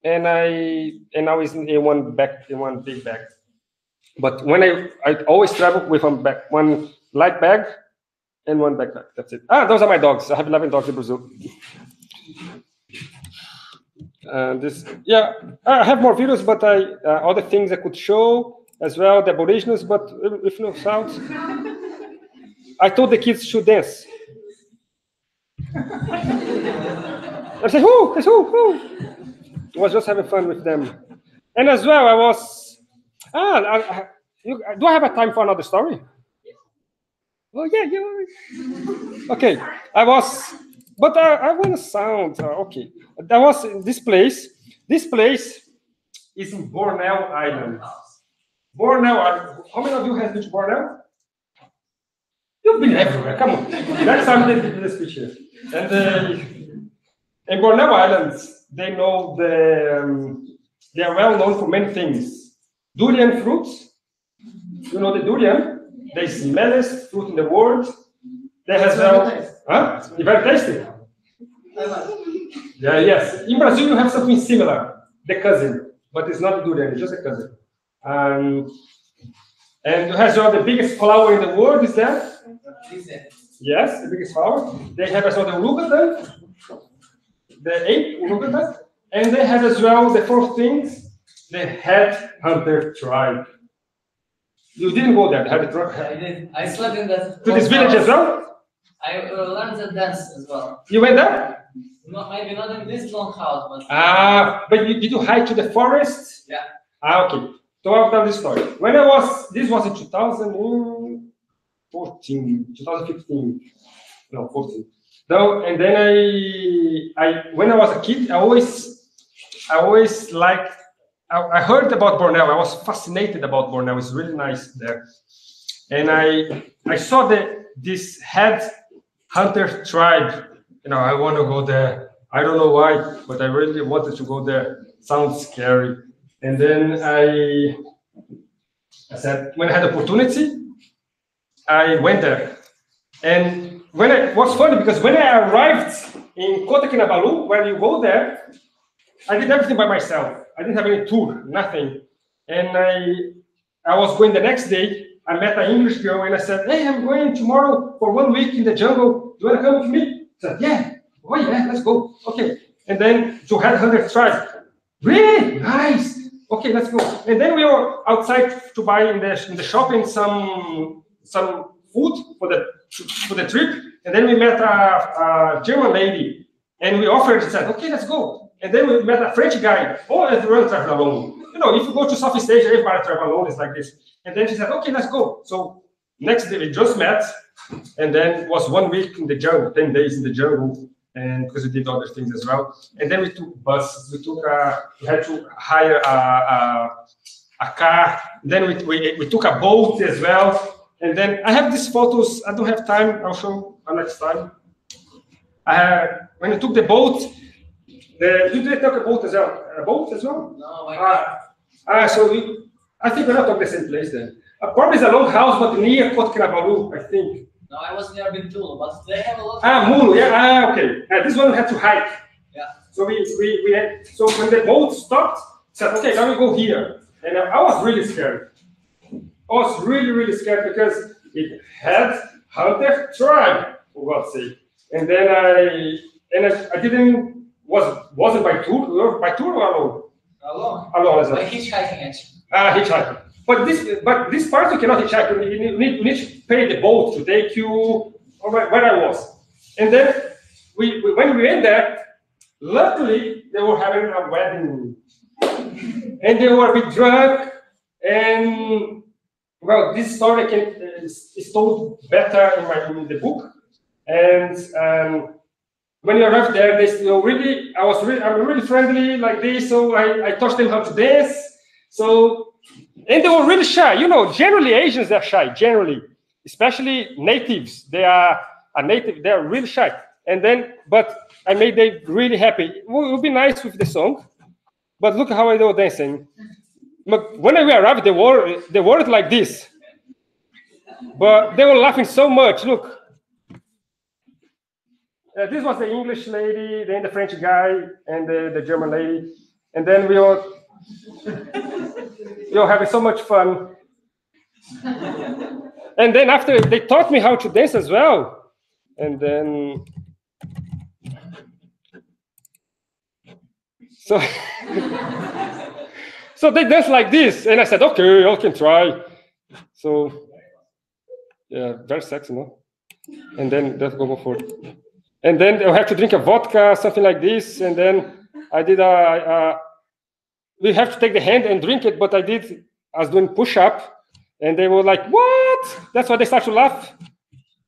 and now it's in one big bag. But when I always travel with one light bag and one backpack. That's it. Those are my dogs. I have 11 dogs in Brazil. I have more videos, but other things I could show as well, the Aboriginals, but if no sounds. I told the kids to dance. I said, who? I was just having fun with them. And as well, I was, do I have a time for another story? Oh, yeah. Okay, I want to sound, okay. That was this place. This place is in Borneo Island. Borneo, how many of you have been to Borneo? You've been everywhere, come on. Next time they do this speech here. And in Borneo Islands, they know they are well known for many things. Durian fruits, you know the durian, the smallest fruit in the world. They have huh? It's very tasty. Yeah, yes. In Brazil, you have something similar, the cousin, but it's not durian, it's just a cousin. And it has the biggest flower in the world, is that? Yes, the biggest flower. They have as well the orangutan, the ape orangutan, and they have as well the fourth things, the head hunter tribe. You didn't go there, the head tribe. I did. I slept in that. To this village as well? I learned the dance as well. You went there? Maybe not in this long house, but. But did you hike to the forest? Yeah. Okay. So I'll tell this story. When this was in 2014, 2015, no, 14. No, and then when I was a kid, I heard about Borneo. I was fascinated about Borneo. It's really nice there. And I saw this head hunter tribe. I want to go there. I don't know why, but I really wanted to go there. Sounds scary. And then I said, when I had the opportunity, I went there. And it was funny because when I arrived in Kota Kinabalu, where you go there, I did everything by myself. I didn't have any tour, nothing. And I was going the next day. I met an English girl and I said, hey, I'm going tomorrow for 1 week in the jungle. Do you want to come with me? She said, yeah. Oh, yeah, let's go. Okay. And then to head 100 tribes. Really? Nice. Okay, let's go. And then we were outside to buy in the shopping some food for the trip. And then we met a German lady. And we offered, she said, okay, let's go. And then we met a French guy. Oh, everyone travel alone. If you go to Southeast Asia, everybody travel alone. It's like this. And then she said, okay, let's go. So next day we just met. And then it was 1 week in the jungle, 10 days in the jungle. And because we did other things as well. And then we took buses. We had to hire a car. Then we took a boat as well. And then I have these photos. I don't have time. I'll show you next time. When we took the boat, you did take a boat as well. A boat as well? No, so I think we're not talking the same place then. Probably it's a long house, but near Kota Kinabalu, I think. No, I was near Bintulu, but they have a lot. Mulu, yeah. Okay. This one had to hike. Yeah. So we had. So when the boat stopped, said, okay, now we go here. And I was really scared. I was really, really scared because it had hunter tribe, for God's sake. And then I wasn't by tour. We were by tour or alone? Alone as well. By hitchhiking, actually. Hitchhiking. But this part you cannot hitchhike. You need to pay the boat to take you where I was. And then when we went there, luckily they were having a wedding, and they were a bit drunk. And well, this story is told better in the book. And when you arrived there, I'm really friendly like this. So I taught them how to dance. And they were really shy. Generally Asians are shy. Generally, especially natives, they are really shy. But I made them really happy. It would be nice with the song, but look how they were dancing. But when we arrived, they weren't like this, but they were laughing so much. Look. This was the English lady, then the French guy, and the German lady. And then we were having so much fun. And then after, they taught me how to dance as well. And then... So they dance like this. And I said, okay, I can try. So, yeah, very sexy, no? And then let's go forward. And then they'll have to drink a vodka, something like this. And then I did we have to take the hand and drink it, but I was doing push-up. And they were like, what? That's why they start to laugh.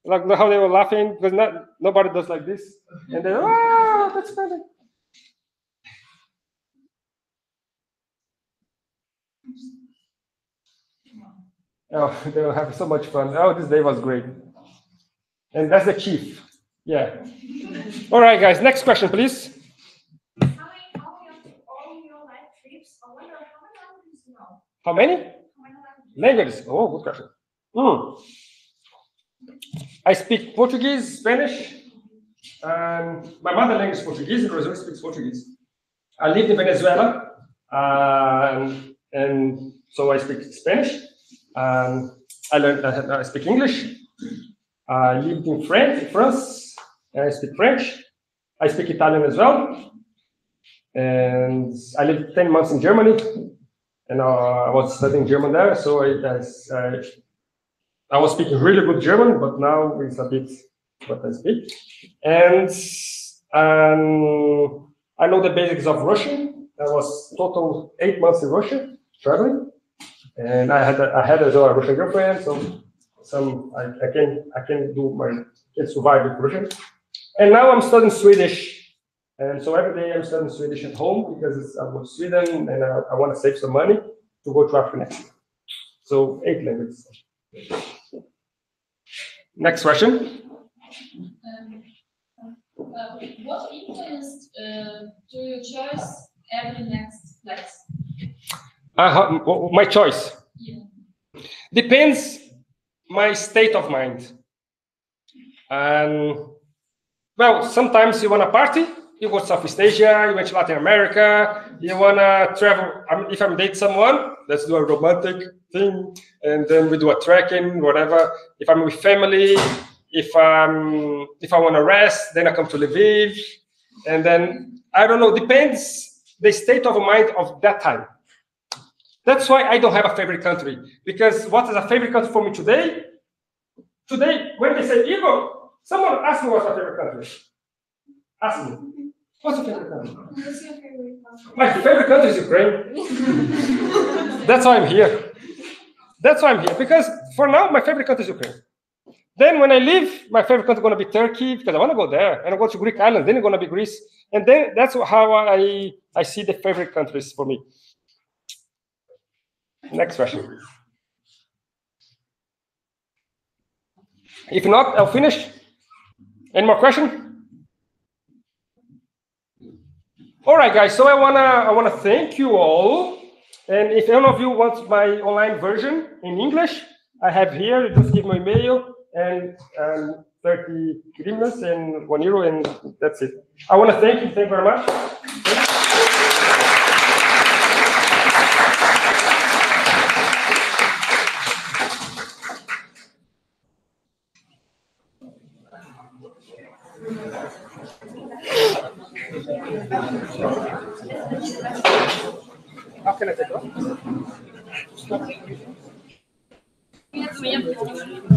Like how they were laughing, because nobody does like this. And then, that's funny. Oh, they were having so much fun. Oh, this day was great. And that's the chief. Yeah. All right, guys. Next question, please. How many How many? Languages. Oh, good question. I speak Portuguese, Spanish, and my mother language is Portuguese. In Brazil, speaks Portuguese. I lived in Venezuela, and so I speak Spanish. I speak English. I lived in France, and I speak French. I speak Italian as well. And I lived 10 months in Germany, and I was studying German there. So I was speaking really good German, but now it's a bit what I speak. And I know the basics of Russian. I was total 8 months in Russia traveling, and I had as well a Russian girlfriend. So I can survive with Russian. And now I'm studying Swedish. And so every day I'm studying Swedish at home because I'm from Sweden and I want to save some money to go to Africa next year. So 8 languages. Next question. What influenced do you choose every next place? My choice. Yeah. Depends my state of mind. And well, sometimes you want to party. You go to Southeast Asia, you went to Latin America, you want to travel. If I'm dating someone, let's do a romantic thing, and then we do a trekking, whatever. If I'm with family, if I want to rest, then I come to Lviv, and then, I don't know, depends the state of mind of that time. That's why I don't have a favorite country, because what is a favorite country for me today? Today, when they say, Igor, someone ask me what's my favorite country. Ask me. What's your favorite country? What's your favorite country? My favorite country is Ukraine. That's why I'm here. That's why I'm here. Because for now, my favorite country is Ukraine. Then when I leave, my favorite country is going to be Turkey, because I want to go there. And I go to Greek islands, then it's going to be Greece. And then that's how I see the favorite countries for me. Next question. If not, I'll finish. Any more questions? All right, guys. So I wanna thank you all. And if any of you want my online version in English, I have here. You just give my email and 30 hryvnias and €1, and that's it. I want to thank you. Thank you very much. How can I take it off?